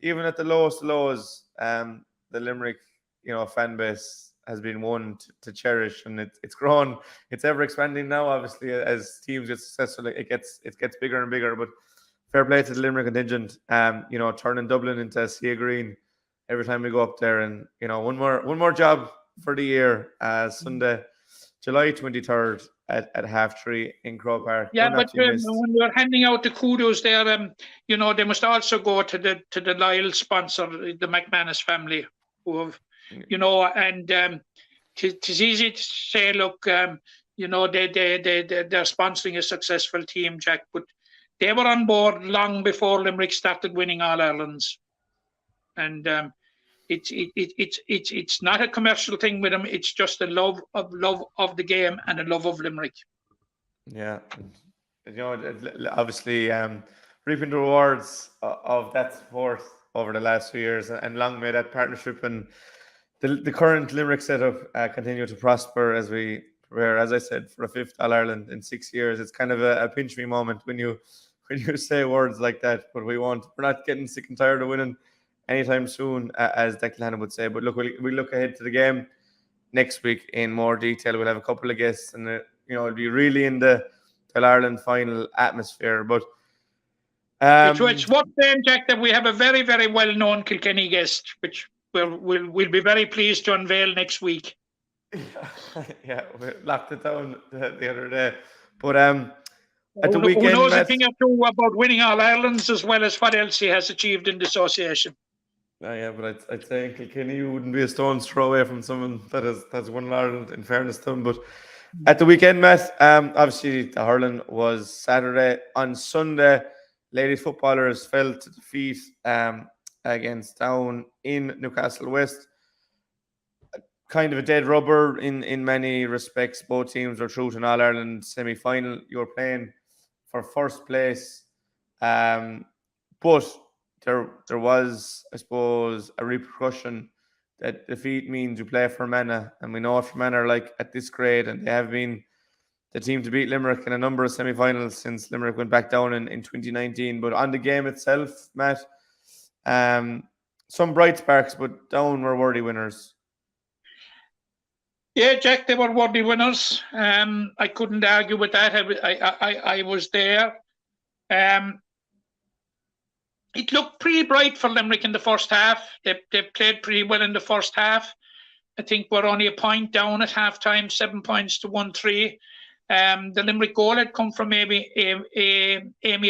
even at the lowest lows, the Limerick, you know, fan base has been one to cherish, and it's grown. It's ever expanding now. Obviously, as teams get successful, it gets bigger and bigger. But fair play to the Limerick contingent. You know, turning Dublin into a sea of green every time we go up there. And you know, one more job for the year. Sunday, July 23rd at 3:30 in Croke Park. Yeah, but when we're handing out the kudos there, you know, they must also go to the loyal sponsor, the McManus family, who have, you know, and it's easy to say, look, you know, they're sponsoring a successful team, Jack, but they were on board long before Limerick started winning All Irelands, and it's not a commercial thing with them. It's just a love of the game and a love of Limerick. Yeah, you know, obviously reaping the rewards of that support over the last few years, and long may that partnership and the current Limerick setup continue to prosper as we prepare, as I said, for a 5th All Ireland in 6 years. It's kind of a pinch me moment when you say words like that, but we're not getting sick and tired of winning anytime soon, as Declan would say. But look, we look ahead to the game next week in more detail. We'll have a couple of guests, and you know, it'll be really in the All Ireland final atmosphere. But it's worth saying, Jack, that we have a very, very well-known Kilkenny guest, which we'll be very pleased to unveil next week. Yeah, we locked it down the other day. But at the weekend, who knows a thing or two about winning All Irelands as well as what else he has achieved in the association. Yeah, but I'd say in Kilkenny you wouldn't be a stone's throw away from someone that's won Ireland, in fairness to him. But at the weekend, Matt, obviously the hurling was Saturday. On Sunday, ladies footballers fell to defeat against Down in Newcastle West. Kind of a dead rubber in many respects. Both teams were through to an All Ireland semi-final. You were playing for first place, but there was, I suppose, a repercussion that defeat means you play Fermanagh, and we know what Fermanagh are like at this grade, and they have been the team to beat Limerick in a number of semi-finals since Limerick went back down in 2019. But on the game itself, Matt, some bright sparks, but Down were worthy winners. Yeah, Jack, they were worthy winners. I couldn't argue with that. I was there. It looked pretty bright for Limerick in the first half. They played pretty well in the first half. I think we're only a point down at halftime, 7 points to 1-3. The Limerick goal had come from Amy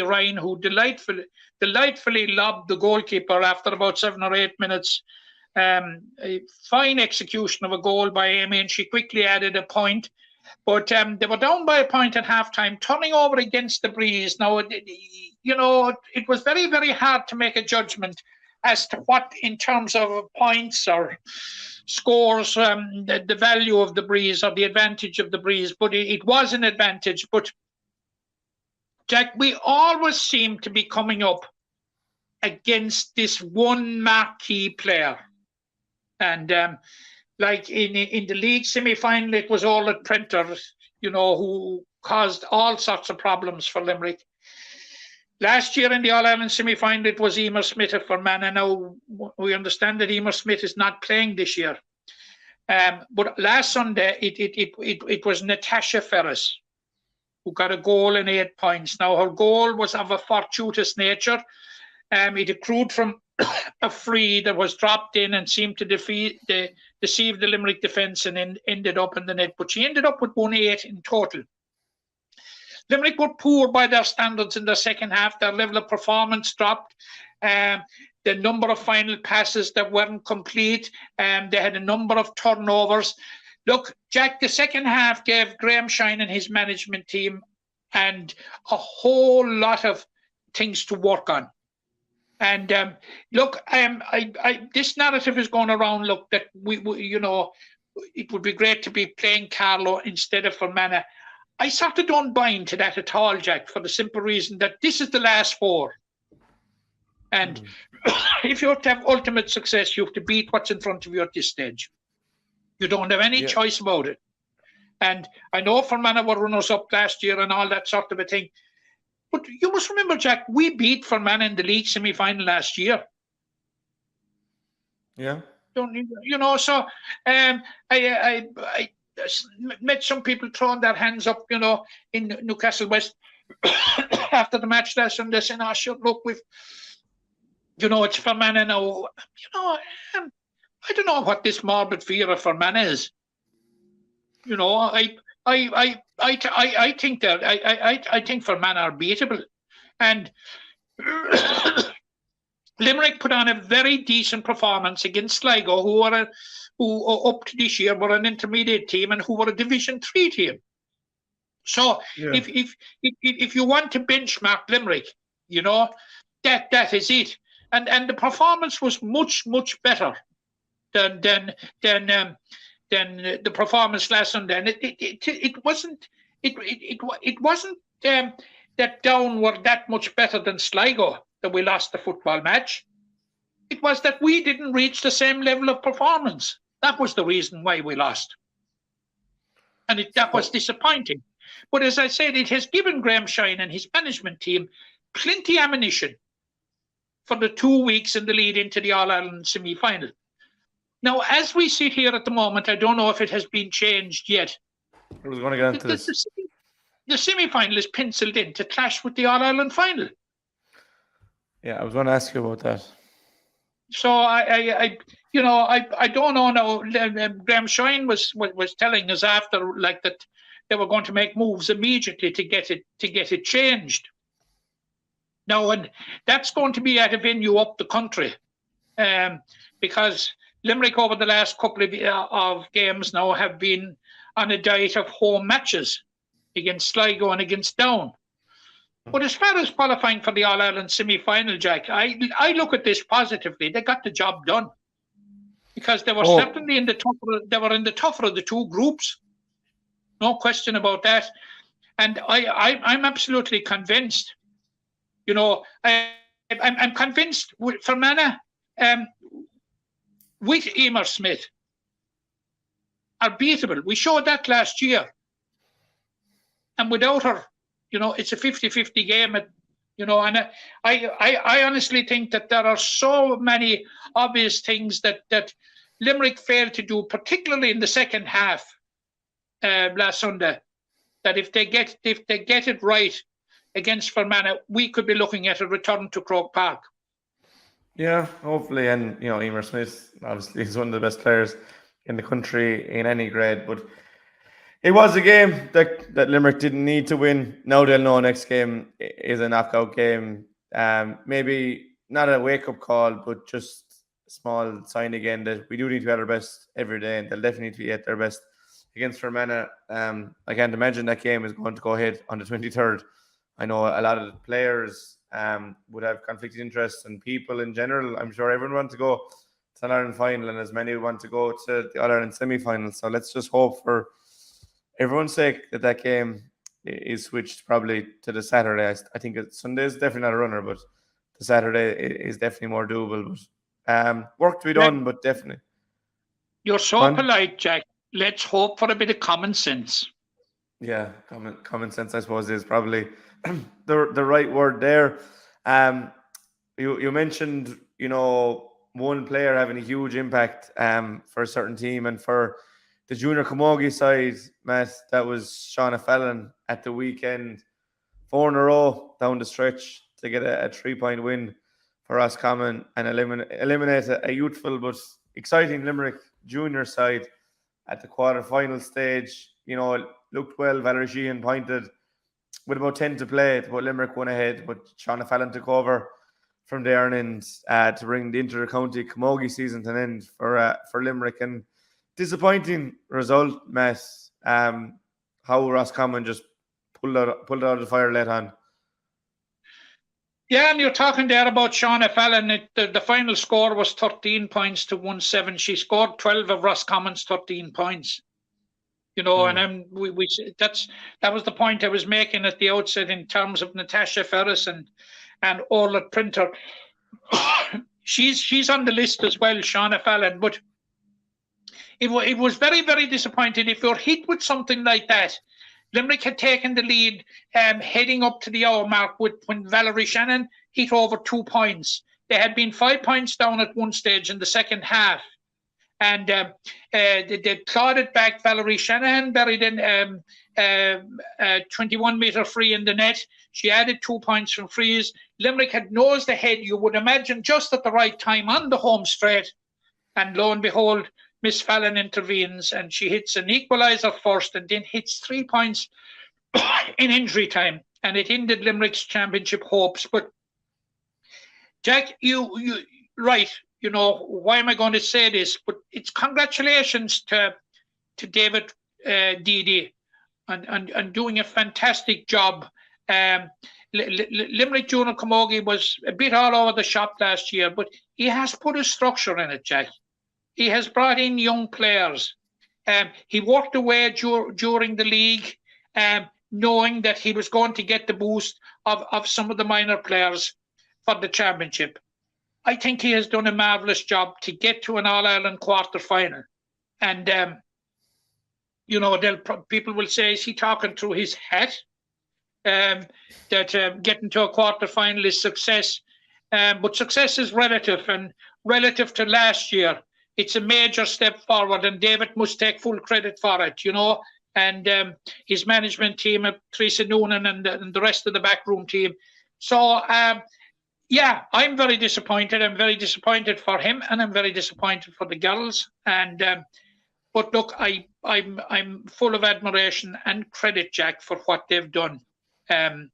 Ryan, who delightfully lobbed the goalkeeper after about 7 or 8 minutes. A fine execution of a goal by Amy, and she quickly added a point. But they were down by a point at halftime, turning over against the breeze. Now, it was very, very hard to make a judgment as to what, in terms of points or scores, the value of the breeze or the advantage of the breeze. But it was an advantage. But, Jack, we always seem to be coming up against this one marquee player. And like in the league semi-final, it was all at Prenter, who caused all sorts of problems for Limerick. Last year in the All-Ireland semi-final, it was Emer Smith of Fermanagh. Now, we understand that Emer Smith is not playing this year. But last Sunday, it was Natasha Ferris who got a goal and 8 points. Now, her goal was of a fortuitous nature. It accrued from a free that was dropped in and seemed to deceive the Limerick defence and ended up in the net. But she ended up with 1-8 in total. Limerick were poor by their standards in the second half. Their level of performance dropped. The number of final passes that weren't complete. They had a number of turnovers. Look, Jack, the second half gave Graham Shine and his management team and a whole lot of things to work on. And look, this narrative is going around. Look, that we it would be great to be playing Carlow instead of Fermanagh. I sort of don't buy into that at all, Jack, for the simple reason that this is the last 4. And if you have to have ultimate success, you have to beat what's in front of you at this stage. You don't have any choice about it. And I know Fermanagh were runners-up last year and all that sort of a thing. But you must remember, Jack, we beat Fermanagh in the league semi-final last year. Yeah. So I met some people throwing their hands up, in Newcastle West after the match last Sunday, saying, "Oh, sure, look, we've, it's Fermanagh now." I don't know what this morbid fear of Fermanagh is. I think that I think Fermanagh are beatable, and Limerick put on a very decent performance against Sligo, who up to this year were an intermediate team and who were a Division 3 team. So if you want to benchmark Limerick, that is it, and the performance was much better than the performance last Sunday, and it wasn't that Down were that much better than Sligo that we lost the football match. It was that we didn't reach the same level of performance. That was the reason why we lost, and that was disappointing. But as I said, it has given Graham Shine and his management team plenty ammunition for the 2 weeks in the lead into the All-Ireland semi-final. Now, as we sit here at the moment, I don't know if it has been changed yet. I was going to get into this. The semi-final is penciled in to clash with the All-Ireland final. Yeah, I was going to ask you about that. So I don't know now. Graham Shine was telling us after, like, that they were going to make moves immediately to get it changed. Now, and that's going to be at a venue up the country, because Limerick over the last couple of games now have been on a diet of home matches against Sligo and against Down. But as far as qualifying for the All-Ireland semi-final, Jack, I look at this positively. They got the job done because they were certainly in the tougher of the two groups. No question about that. And I'm absolutely convinced. I'm convinced Fermanagh, with Emer Smith, are beatable. We showed that last year. And without her, it's a 50-50 game. And I honestly think that there are so many obvious things that Limerick failed to do, particularly in the second half last Sunday, that if they get it right against Fermanagh, we could be looking at a return to Croke Park. Yeah, hopefully. And, Emer Smith, obviously, is one of the best players in the country in any grade. But It was a game that Limerick didn't need to win. Now they'll know next game is a knockout game. Maybe not a wake-up call, but just a small sign again that we do need to be at our best every day, and they'll definitely need to be at their best against Fermanagh. I can't imagine that game is going to go ahead on the 23rd. I know a lot of the players would have conflicting interests, and people in general, I'm sure everyone wants to go to an Ireland final, and as many want to go to the All-Ireland semi-final. So let's just hope for everyone's sake that game is switched probably to the Saturday. I think Sunday is definitely not a runner, but the Saturday is definitely more doable. But work to be done, but definitely. You're so polite, Jack. Let's hope for a bit of common sense. Yeah, common sense, I suppose, is probably the right word there. You mentioned, one player having a huge impact for a certain team, and for the junior Camogie side, Matt, that was Sean Fallon at the weekend. 4 in a row down the stretch to get a 3-point win for Roscommon and eliminate a youthful but exciting Limerick junior side at the quarter-final stage. It looked well. Valerie Sheehan pointed with about 10 to play, but Limerick went ahead. But Sean Fallon took over from there and to bring the inter-county Camogie season to an end for Limerick. And disappointing result, Matt. How Roscommon just pulled out of the fire late on. Yeah, and you're talking there about Shauna Fallon. The final score was 13 points to 1-7. She scored 12 of Roscommon's 13 points. And that was the point I was making at the outset in terms of Natasha Ferris and Orla Printer. she's on the list as well, Shauna Fallon, but it was very, very disappointing. If you're hit with something like that, Limerick had taken the lead heading up to the hour mark when Valerie Shannon hit over 2 points. They had been 5 points down at one stage in the second half. And they clawed it back. Valerie Shanahan buried in 21-metre free in the net. She added 2 points from frees. Limerick had nosed ahead, you would imagine, just at the right time on the home straight. And lo and behold, Miss Fallon intervenes and she hits an equaliser first and then hits 3 points in injury time. And it ended Limerick's championship hopes. But Jack, you right, why am I going to say this? But it's congratulations to David Didi and doing a fantastic job. Limerick Junior Camogie was a bit all over the shop last year, but he has put a structure in it, Jack. He has brought in young players. He walked away during the league knowing that he was going to get the boost of some of the minor players for the championship. I think he has done a marvellous job to get to an All-Ireland quarter-final. And, people will say, is he talking through his hat? That getting to a quarter-final is success. But success is relative, and relative to last year, it's a major step forward, and David must take full credit for it, and his management team, Teresa Noonan and the rest of the backroom team. So, yeah, I'm very disappointed. I'm very disappointed for him, and I'm very disappointed for the girls. And but look, I'm full of admiration and credit, Jack, for what they've done. I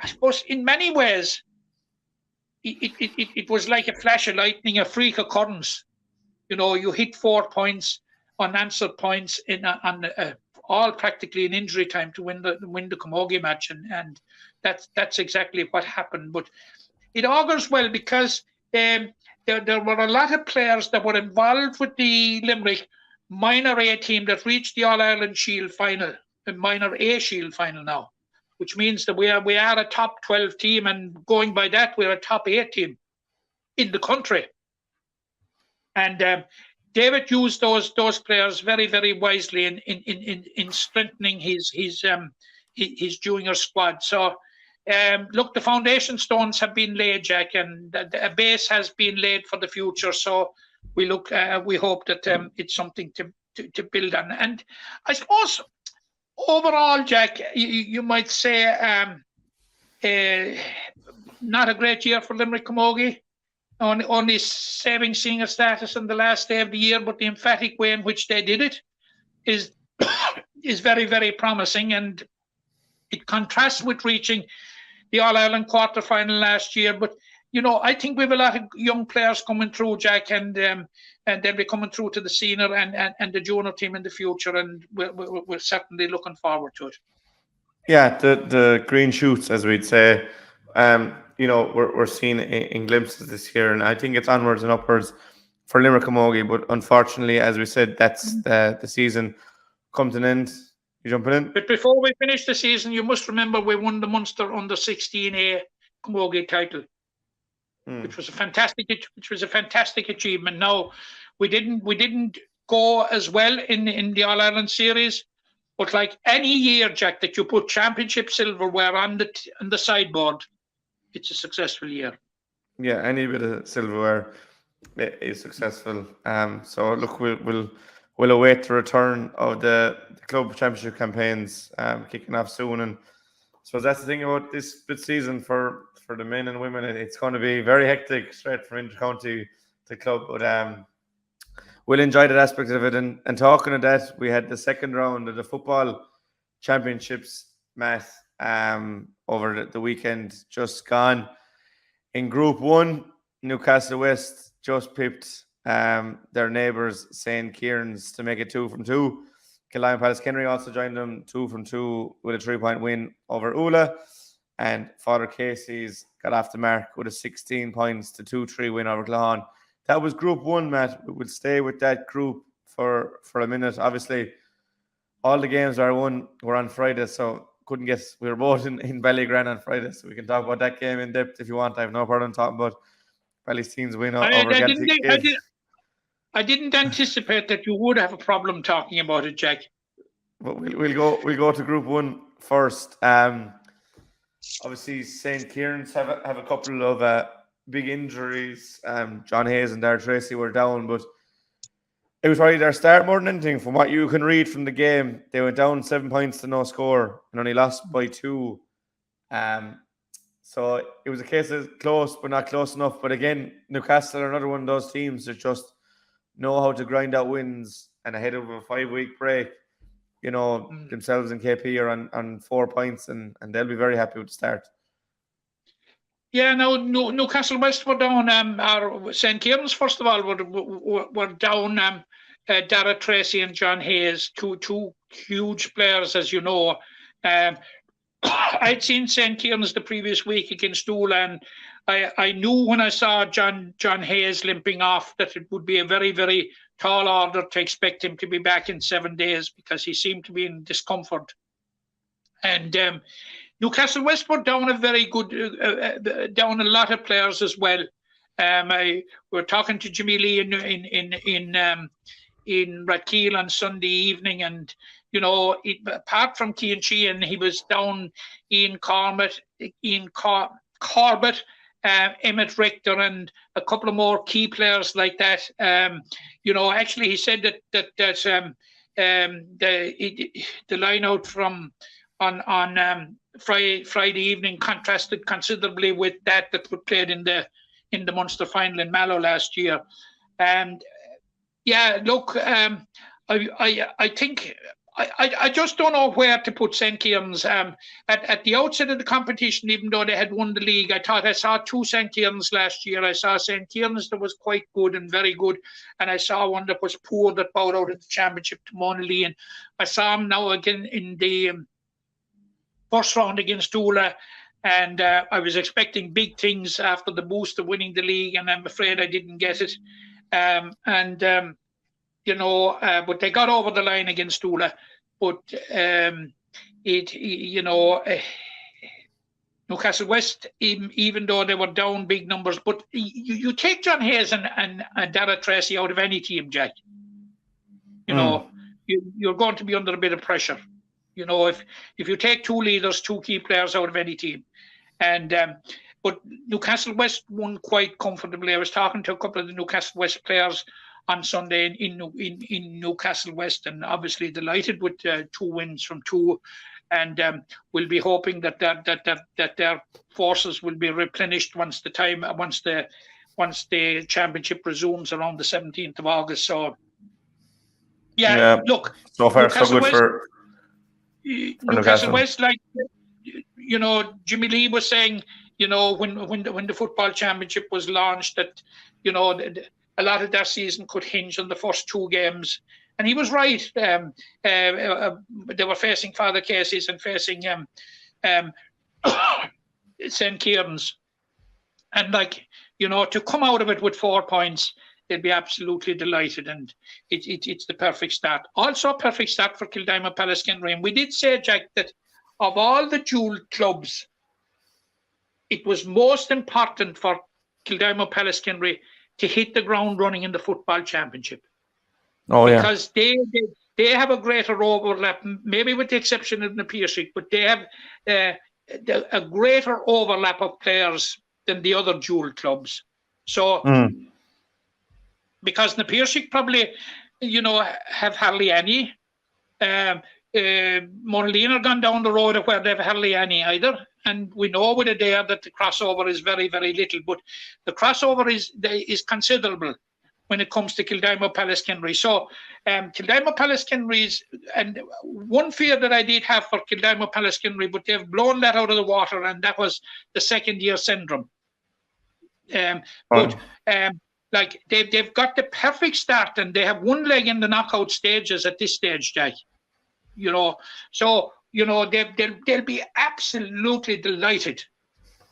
suppose in many ways, it was like a flash of lightning, a freak occurrence. You hit 4 points, unanswered points on all practically in injury time to win the Camogie match, and that's exactly what happened. But it augurs well because there were a lot of players that were involved with the Limerick minor A team that reached the All-Ireland Shield final, the minor A Shield final now, which means that we are a top 12 team, and going by that, we're a top 8 team in the country. And David used those players very, very wisely in strengthening his junior squad. So, look, the foundation stones have been laid, Jack, and a base has been laid for the future. So we hope that it's something to build on. And I suppose overall, Jack, you might say not a great year for Limerick Camogie. only saving senior status on the last day of the year, but the emphatic way in which they did it is is very, very promising, and it contrasts with reaching the All-Ireland quarter-final last year. But, I think we have a lot of young players coming through, Jack, and they'll be coming through to the senior and the junior team in the future, and we're certainly looking forward to it. Yeah, the green shoots, as we'd say, we're seeing in glimpses this year, and I think it's onwards and upwards for Limerick Camogie. But unfortunately, as we said, that's the season come to an end. You jumping in? But before we finish the season, you must remember we won the Munster under 16A Camogie title, which was a fantastic achievement. Now, we didn't go as well in the All Ireland series, but like any year, Jack, that you put championship silverware on the sideboard, it's a successful year. Yeah, any bit of silverware is successful. So look, we'll await the return of the club championship campaigns kicking off soon. And so that's the thing about this split season for the men and women. It's going to be very hectic straight from inter-county to club. But we'll enjoy that aspect of it. And talking of that, we had the second round of the football championships, Matt, over the weekend just gone. In Group 1, Newcastle West just pipped their neighbours St. Kieran's to make it 2 from 2. Killian Palace Kenry also joined them 2 from 2 with a 3-point win over 𝘬𝘬. And Father Casey's got off the mark with a 16 points to 2-3 win over Clahan. That was Group 1, Matt. We'll stay with that group for a minute. Obviously, all the games were on Friday, so we were both in Ballygran on Friday, so we can talk about that game in depth if you want. I have no problem talking about Ballysteen's win over Galway. I didn't anticipate that you would have a problem talking about it, Jack. But we'll go to Group 1 first. Obviously, St. Kieran's have a couple of big injuries. John Hayes and Darragh Tracy were down, but it was probably their start more than anything. From what you can read from the game, they went down 7 points to no score and only lost by 2. So it was a case of close, but not close enough. But again, Newcastle are another one of those teams that just know how to grind out wins, and ahead of a 5-week break, themselves and KP are on 4 points, and they'll be very happy with the start. Yeah, no, Newcastle West were down. St. Kieran's, first of all, were down. Darragh Tracy and John Hayes, two huge players, as you know. I'd seen St. Kieran's the previous week against 𝘬𝘬, and I knew when I saw John Hayes limping off that it would be a very, very tall order to expect him to be back in 7 days, because he seemed to be in discomfort. And Newcastle West were down a very good, down a lot of players as well. We're talking to Jimmy Lee in Rathkeale on Sunday evening, and apart from 𝘕𝘰𝘦, he was down Ian Corbett, Emmett Richter, and a couple of more key players like that. Actually, he said that the line out from on Friday evening contrasted considerably with that was played in the Munster final in Mallow last year. And look, I think I just don't know where to put St. Kieran's. At the outset of the competition, even though they had won the league, I thought I saw 2 St. Kieran's last year. I saw St. Kieran's that was quite good and very good, and I saw one that was poor that bowed out of the championship to Monaghan. And I saw him now again in the first round against 𝘬𝘬, and I was expecting big things after the boost of winning the league, and I'm afraid I didn't get it. But they got over the line against 𝘬𝘬. But Newcastle West, even though they were down big numbers, but you take John Hayes and Darragh Tracy out of any team, Jack. You're going to be under a bit of pressure. If you take 2 leaders, 2 key players out of any team, and but Newcastle West won quite comfortably. I was talking to a couple of the Newcastle West players on Sunday in Newcastle West, and obviously delighted with 2 wins from 2, and we'll be hoping that their forces will be replenished once the the championship resumes around the 17th of August. So, look, so far so Newcastle good West, for Newcastle Newcastle. West, like, you know, Jimmy Lee was saying, you know, when the football championship was launched, that, you know, a lot of their season could hinge on the first 2 games. And he was right. They were facing Father Casey's and facing St. Kieran's. And, like, you know, to come out of it with 4 points, they'd be absolutely delighted. And it's the perfect start. Also a perfect start for Kildimo Palaskindry. And we did say, Jack, that of all the dual clubs, it was most important for Kildimo Palaskindry to hit the ground running in the football championship. Oh, yeah. Because they have a greater overlap, maybe with the exception of the Piercing, but they have a greater overlap of players than the other dual clubs. So, because the Piercing probably, you know, have hardly any. Monaleen are gone down the road of where they've hardly any either. And we know with Adair that the crossover is very, very little, but the crossover is considerable when it comes to Kildimo Palaskindry. So Kildimo Palaskindry's, and one fear that I did have for Kildimo Palaskindry, but they've blown that out of the water, and that was the second-year syndrome. Like they've got the perfect start, and they have one leg in the knockout stages at this stage, Jack. You know, so you know they'll be absolutely delighted,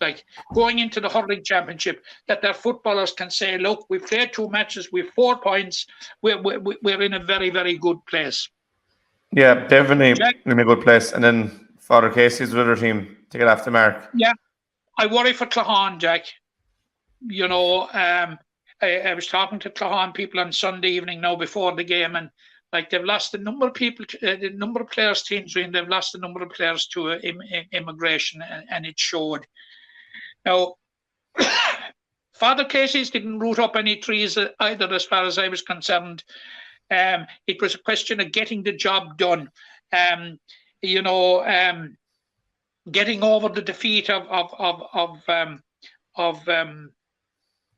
like going into the hurling championship, that their footballers can say, "Look, we've played 2 matches, we've 4 points, we're in a very, very good place." Yeah, definitely Jack, in a good place. And then Father Casey's with their team to get off the mark. Yeah, I worry for Claughaun, Jack. You know, I was talking to Claughaun people on Sunday evening now before the game, and like they've lost a number of people, the number of players to injury, and they've lost a number of players to immigration, and it showed. Now, Father Casey's didn't root up any trees either, as far as I was concerned. It was a question of getting the job done. You know, getting over the defeat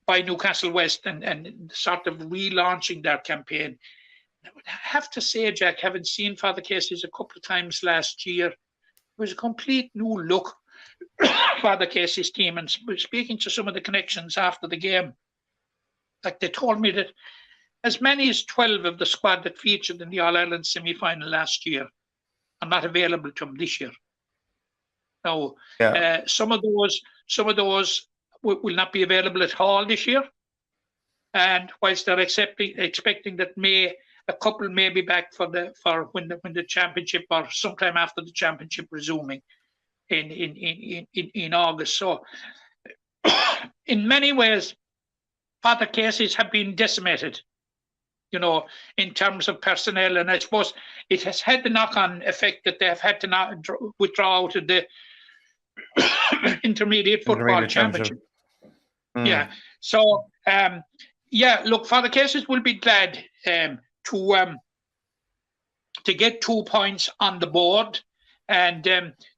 by Newcastle West and sort of relaunching their campaign. I would have to say, Jack, having seen Father Casey's a couple of times last year, it was a complete new look. Father Casey's team, and speaking to some of the connections after the game, like they told me that as many as 12 of the squad that featured in the All-Ireland semi-final last year are not available to them this year. Now, some of those will not be available at all this year, and whilst they're expecting that a couple may be back for when the championship, or sometime after the championship resuming in August. So in many ways, Father Casey's have been decimated, you know, in terms of personnel, and I suppose it has had the knock-on effect that they have had to withdraw out of the intermediate football championship. Yeah. So look, Father Casey's will be glad to get 2 points on the board, and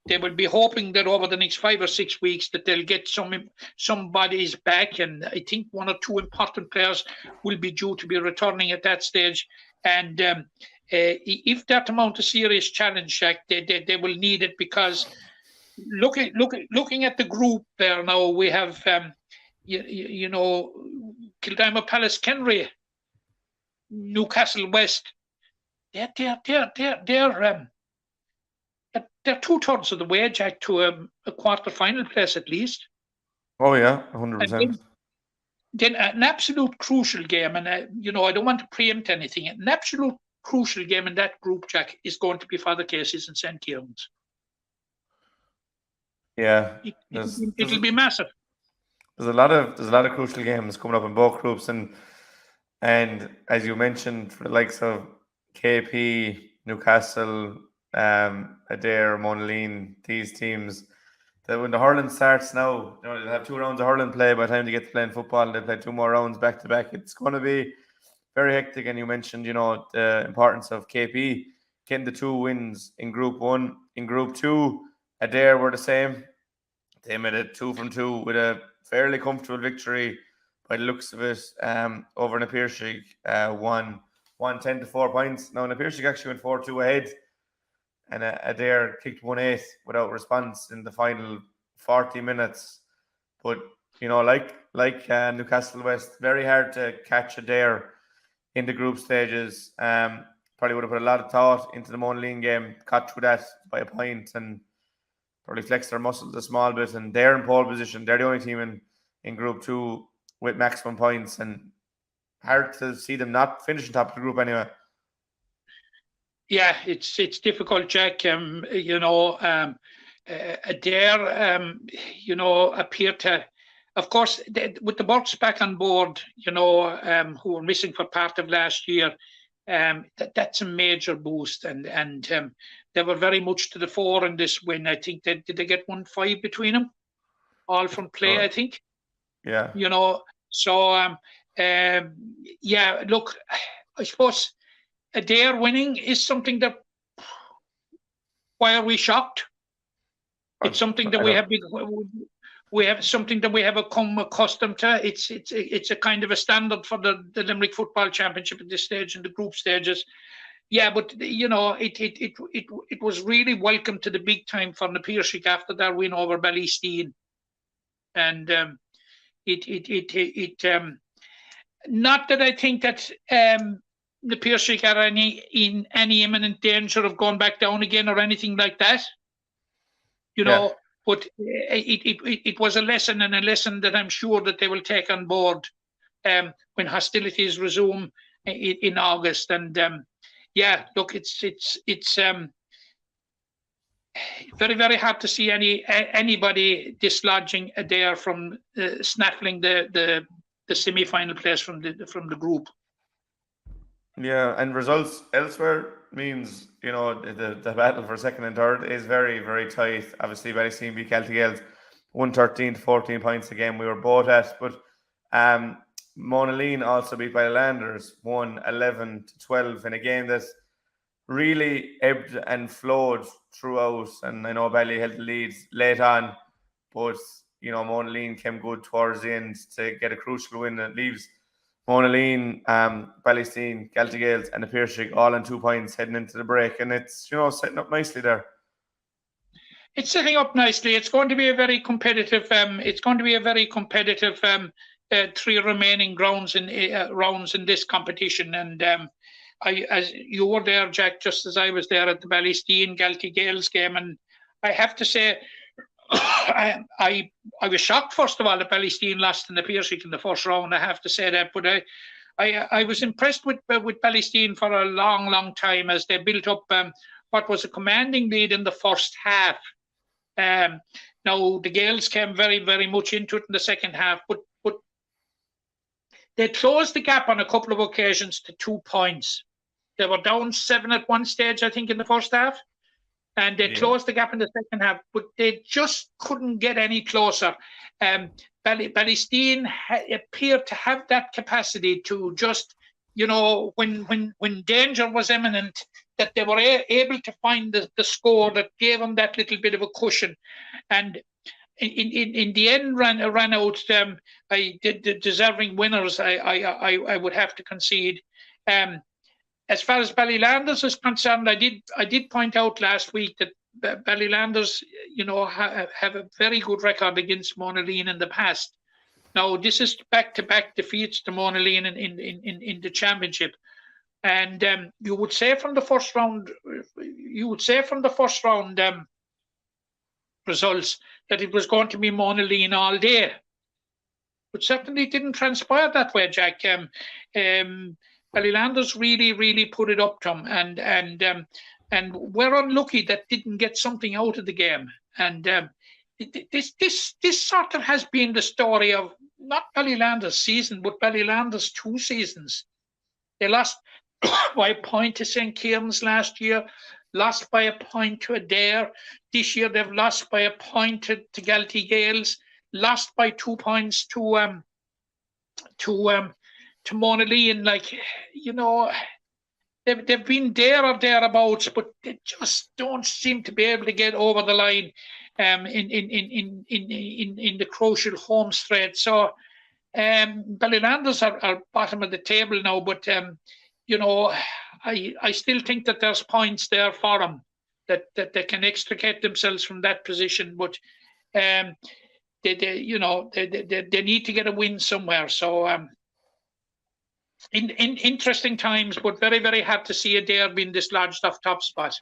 they will be hoping that over the next 5 or 6 weeks that they'll get some bodies back, and I think 1 or 2 important players will be due to be returning at that stage. And if that amount of serious challenge, Jack, they will need it, because looking at the group there now, we have you know, Kildimo Palaskindry, Newcastle West. They're 2/3 of the way, Jack, to a quarter-final place at least. Oh yeah, 100%. Then an absolute crucial game, and you know, I don't want to preempt anything. An absolute crucial game in that group, Jack, is going to be Father Casey's and St. Kieran's. Yeah, it'll be massive. There's a lot of crucial games coming up in both groups, and as you mentioned, for the likes of KP, Newcastle, Adair, Monaleen, these teams, that when the hurling starts now, you know, they'll have 2 rounds of hurling play by the time they get to playing football, and they'll play 2 more rounds back to back. It's going to be very hectic. And you mentioned, you know, the importance of KP getting the 2 wins in Group 1. In Group 2, Adair were the same. They made it 2 from 2 with a fairly comfortable victory by the looks of it, over in Ipirshig, won 10 to 4 points. Now, Ipirshig actually went 4-2 ahead, and Adair kicked 1-8 without response in the final 40 minutes. But, you know, like Newcastle West, very hard to catch Adair in the group stages. Probably would have put a lot of thought into the Monaleen game, caught through that by a point, and probably flexed their muscles a small bit. And they're in pole position. They're the only team in Group 2 with maximum points, and hard to see them not finishing top of the group anyway. Yeah, it's difficult, Jack. You know, Adair, you know, appear to, of course, with the Burks back on board, you know, who were missing for part of last year, that's a major boost, and they were very much to the fore in this win. I think did they get 1-5 between them, all from play? I think. Yeah. You know, so yeah. Look, I suppose Adair winning is something that. Why are we shocked? It's something that we have been. We have something that we have become accustomed to. It's a kind of a standard for the Limerick Football Championship at this stage in the group stages. Yeah, but you know, it was really welcome to the big time for the Ipirshig after that win over Ballysteen, and not that I think that the Ipirshig are in any imminent danger of going back down again or anything like that. You know. But it was a lesson, and a lesson that I'm sure that they will take on board when hostilities resume in August. And yeah, look, it's very, very hard to see anybody dislodging Adair from snaffling the semi-final place from the group. Yeah, and results elsewhere means, you know, the battle for second and third is very, very tight. Obviously, Ballysteen beat Celtic Gales 113 to 14 points again. We were both at, but Monaleen also beat Ballylanders 111 to 12 in a game that really ebbed and flowed throughout. And I know Bally held the lead late on, but you know, Monaleen came good towards the end to get a crucial win that leaves Monaleen, Ballysteen, Celtic Gales, and Ipirshig all on 2 points heading into the break, and it's, you know, setting up nicely there. It's setting up nicely. It's going to be a very competitive. Three remaining rounds in this competition, and as you were there, Jack, just as I was there at the Ballysteen Celtic Gales game, and I have to say, I was shocked, first of all, that Ballysteen lost in the Ipirshig in the first round. I have to say that, but I was impressed with Ballysteen for a long time as they built up what was a commanding lead in the first half. Now the Gales came very, very much into it in the second half, but they closed the gap on a couple of occasions to 2 points. They were down 7 at one stage, I think, in the first half. And they closed the gap in the second half, but they just couldn't get any closer. Ballysteen appeared to have that capacity to just, you know, when danger was imminent, that they were able to find the score that gave them that little bit of a cushion. And in the end, ran out. The deserving winners, I would have to concede. As far as Ballylanders is concerned, I did point out last week that Ballylanders, you know, have a very good record against Monaleen in the past. Now this is back-to-back defeats to Monaleen in the championship, and you would say from the first round results that it was going to be Monaleen all day, but certainly didn't transpire that way, Jack. Ballylanders really put it up to them, and we're unlucky that didn't get something out of the game. And this sort of has been the story of not Ballylanders' season, but Ballylanders' 2 seasons. They lost by a point to St. Kieran's last year, lost by a point to Adair. This year they've lost by a point to Celtic Gales, lost by 2 points to Monaleen. Like, you know, they've been there or thereabouts, but they just don't seem to be able to get over the line in the crucial home straight. So Ballylanders are bottom of the table now, but you know, I still think that there's points there for them that they can extricate themselves from that position, but they need to get a win somewhere. So in interesting times, but very, very hard to see a Dare being dislodged off top spot.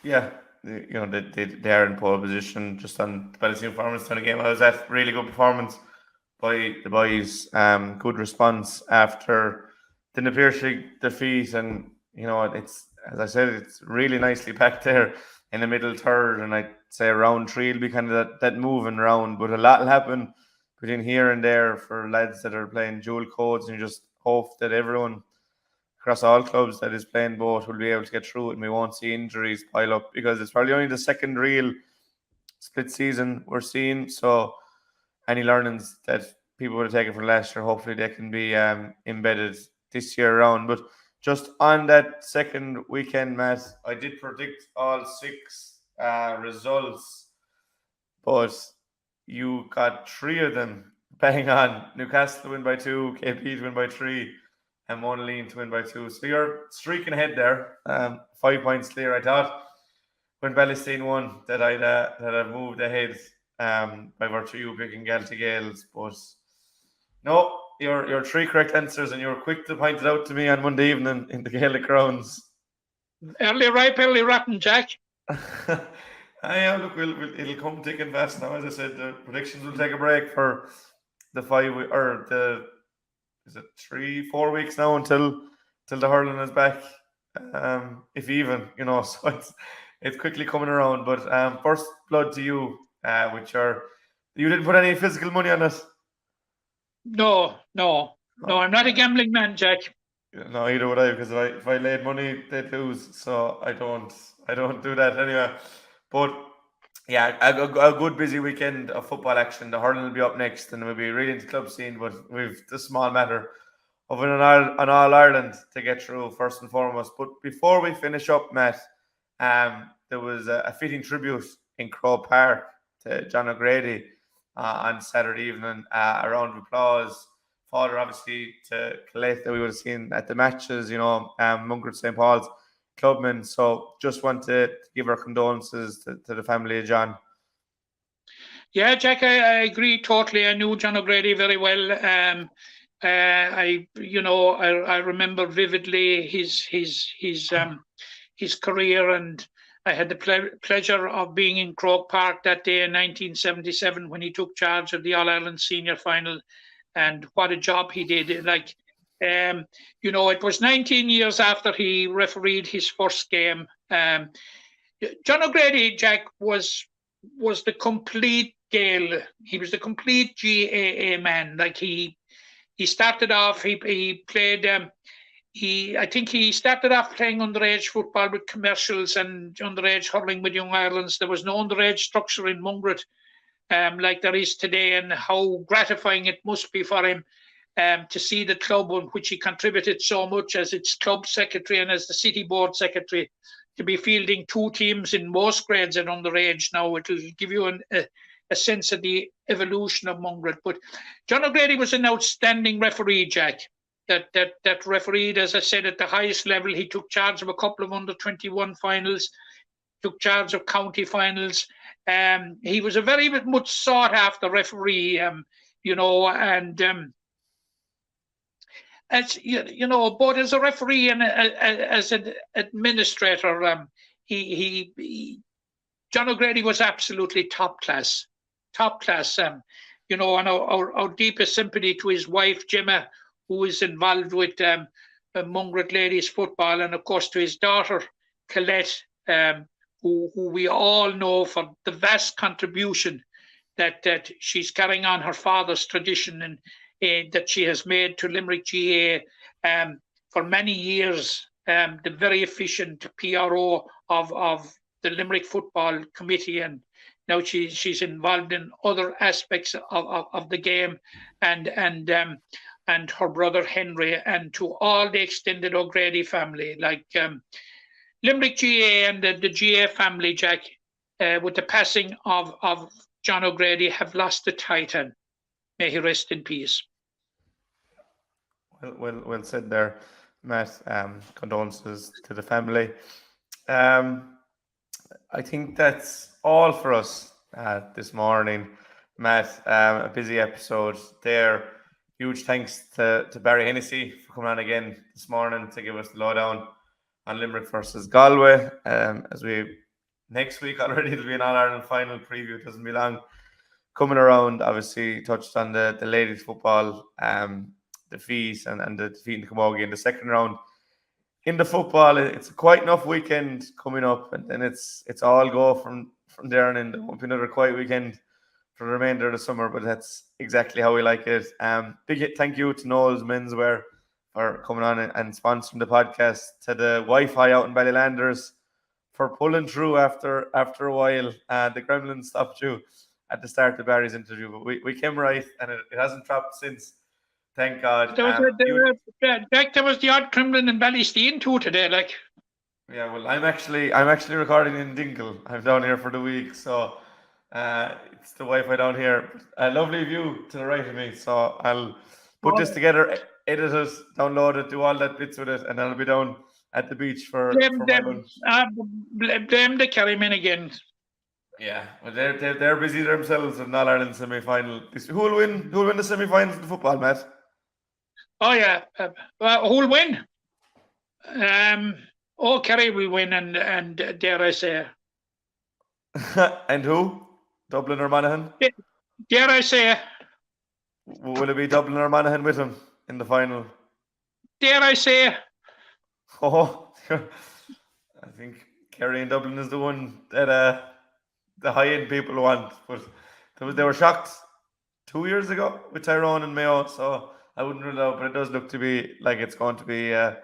Yeah, they are in pole position just on the Ballysteen performance in the game. I was at really good performance by the boys. Good response after the Napier defeat, and it's, as I said, it's really nicely packed there in the middle third, and I'd say round three will be kind of that moving round, but a lot will happen between here and there for lads that are playing dual codes, and you just hope that everyone across all clubs that is playing both will be able to get through it, and we won't see injuries pile up, because it's probably only the second real split season we're seeing. So any learnings that people would have taken from last year, hopefully they can be embedded this year around. But just on that second weekend, Matt, I did predict all 6 results, but you got 3 of them bang on. Newcastle to win by 2, KP to win by 3, and Monaleen to win by 2. So you're streaking ahead there. 5 points clear. I thought when Ballysteen won that I'd have moved ahead by virtue of you picking Galtee Gales, but no, your 3 correct answers, and you were quick to point it out to me on Monday evening in the Gaelic grounds. Early ripe, early rotten, Jack. Yeah, look, it'll come thick and fast now. As I said, the predictions will take a break for the 3-4 weeks now until the hurling is back, if even, so it's quickly coming around. But first blood to you, you didn't put any physical money on it. No, I'm not a gambling man, Jack. No, either would I, because if I laid money, they'd lose. So I don't do that anyway. But yeah, a good busy weekend of football action. The hurling will be up next, and we'll be really into club scene. But we've the small matter of an All Ireland to get through first and foremost. But before we finish up, Matt, there was a fitting tribute in Croke Park to John O'Grady on Saturday evening. A round of applause. Father, obviously, to Colette that we would have seen at the matches, Mungret St. Paul's clubman. So just want to give our condolences to the family of John. Yeah, Jack, I agree totally. I knew John O'Grady very well. I remember vividly his career, and I had the pleasure of being in Croke Park that day in 1977 when he took charge of the All Ireland Senior Final, and what a job he did! It was 19 years after he refereed his first game. John O'Grady, Jack, was the complete Gael. He was the complete GAA man. Like he started off. He played. I think he started off playing underage football with commercials and underage hurling with Young Irelands. There was no underage structure in Mungret like there is today, and how gratifying it must be for him to see the club on which he contributed so much as its club secretary and as the city board secretary to be fielding 2 teams in most grades at underage. Now it will give you a sense of the evolution of Mungret. But John O'Grady was an outstanding referee, Jack. That refereed, as I said, at the highest level. He took charge of a couple of under-21 finals, took charge of county finals. He was a very much sought-after referee, as both as a referee and as an administrator, John O'Grady was absolutely top class. And our deepest sympathy to his wife Gemma, who is involved with Mungret ladies football, and of course to his daughter Colette, who we all know for the vast contribution that she's carrying on her father's tradition, and that she has made to Limerick GA for many years, the very efficient PRO of the Limerick Football Committee, and now she's involved in other aspects of the game, and her brother Henry, and to all the extended O'Grady family, like Limerick GA and the GA family, Jack, with the passing of John O'Grady, have lost a titan. May he rest in peace. Well said there, Matt. Condolences to the family. I think that's all for us this morning, Matt. A busy episode there. Huge thanks to Barry Hennessy for coming on again this morning to give us the lowdown on Limerick versus Galway. As we next week already, it'll be an All-Ireland final preview. It doesn't be long coming around. Obviously, touched on the ladies' football, defeat and the defeat in Camogie in the second round. In the football, it's a quite enough weekend coming up, and then it's all go from there, and then there won't be another quiet weekend for the remainder of the summer, but that's exactly how we like it. Big thank you to Knowles Menswear for coming on and sponsoring the podcast, to the Wi-Fi out in Ballylanders for pulling through after a while. The gremlin stopped you at the start of Barry's interview, but we came right, and it hasn't dropped since. Thank God. There was the odd gremlin in Ballysteen too today, like. Yeah, well, I'm actually recording in Dingle. I'm down here for the week, so it's the Wi-Fi down here. A lovely view to the right of me, so I'll put this together, edit it, download it, do all that bits with it, and I'll be down at the beach for Blame my lunch. the Kerrymen again. Yeah, well, they're busy themselves in All-Ireland semi-final. Who will win the semi-finals of the football, Matt? Oh yeah, who'll win? Kerry will win, and dare I say, And who? Dublin or Monaghan? dare I say, Will it be Dublin or Monaghan with him in the final? dare I say, Oh, I think Kerry and Dublin is the one that the high-end people want. But they were shocked 2 years ago with Tyrone and Mayo, so I wouldn't rule it out. But it does look to be like it's going to be a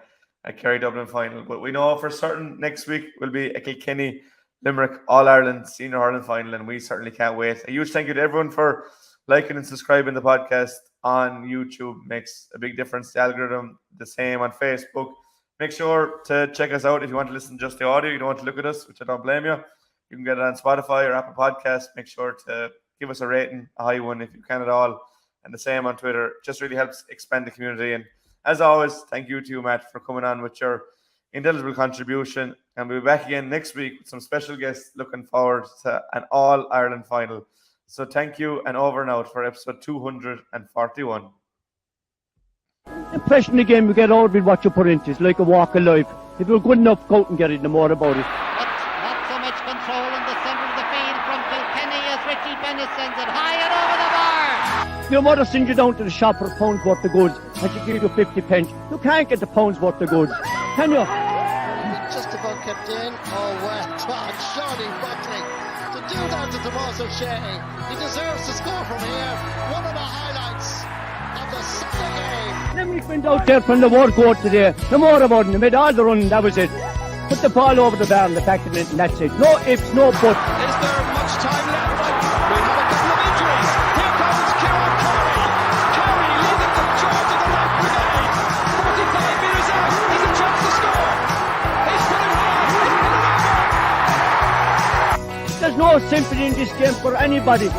Kerry Dublin final. But we know for certain next week will be a Kilkenny Limerick All-Ireland Senior Hurling final, and we certainly can't wait. A huge thank you to everyone for liking and subscribing to the podcast on YouTube. Makes a big difference. The algorithm, the same on Facebook. Make sure to check us out if you want to listen to just the audio. You don't want to look at us, which I don't blame you. You can get it on Spotify or Apple Podcasts. Make sure to give us a rating, a high one if you can at all. And the same on Twitter. It just really helps expand the community. And as always, thank you to you, Matt, for coming on with your indelible contribution. And we'll be back again next week with some special guests. Looking forward to an All-Ireland final. So thank you, and over and out for episode 241. Impression of the game you get out of it, what you put into it. It's like a walk of life. If you're good enough, go out and get it, no more about it. Not so much control in the centre of the field from Kilkenny as 𝘕𝘰𝘦𝘭𝘴 sends it high and over the bar. Your mother sends you down to the shop for a pound's worth of goods, and she gives you 50 pence. You can't get the pound's worth of goods, can you? Just about kept in. Oh, well done, Johnny Buckley. To do that to 𝘕𝘰𝘦𝘭𝘴 𝘔𝘦𝘯𝘴 here. He deserves to score from here. One of the highlights of the Sunday game. Limerick went out there from the word go today. No more about it. They made all the running, that was it. Put the ball over the bar and the back of it, and that's it. No ifs, no buts. Is there much time left? We have a couple of injuries. Here comes 𝘕𝘰𝘦𝘭𝘴 𝘔𝘦𝘯𝘴 leading the charge of the right brigade. 45 metres out. He's a chance to score. He's put it hard. He's put it over. There's no sympathy in this game for anybody.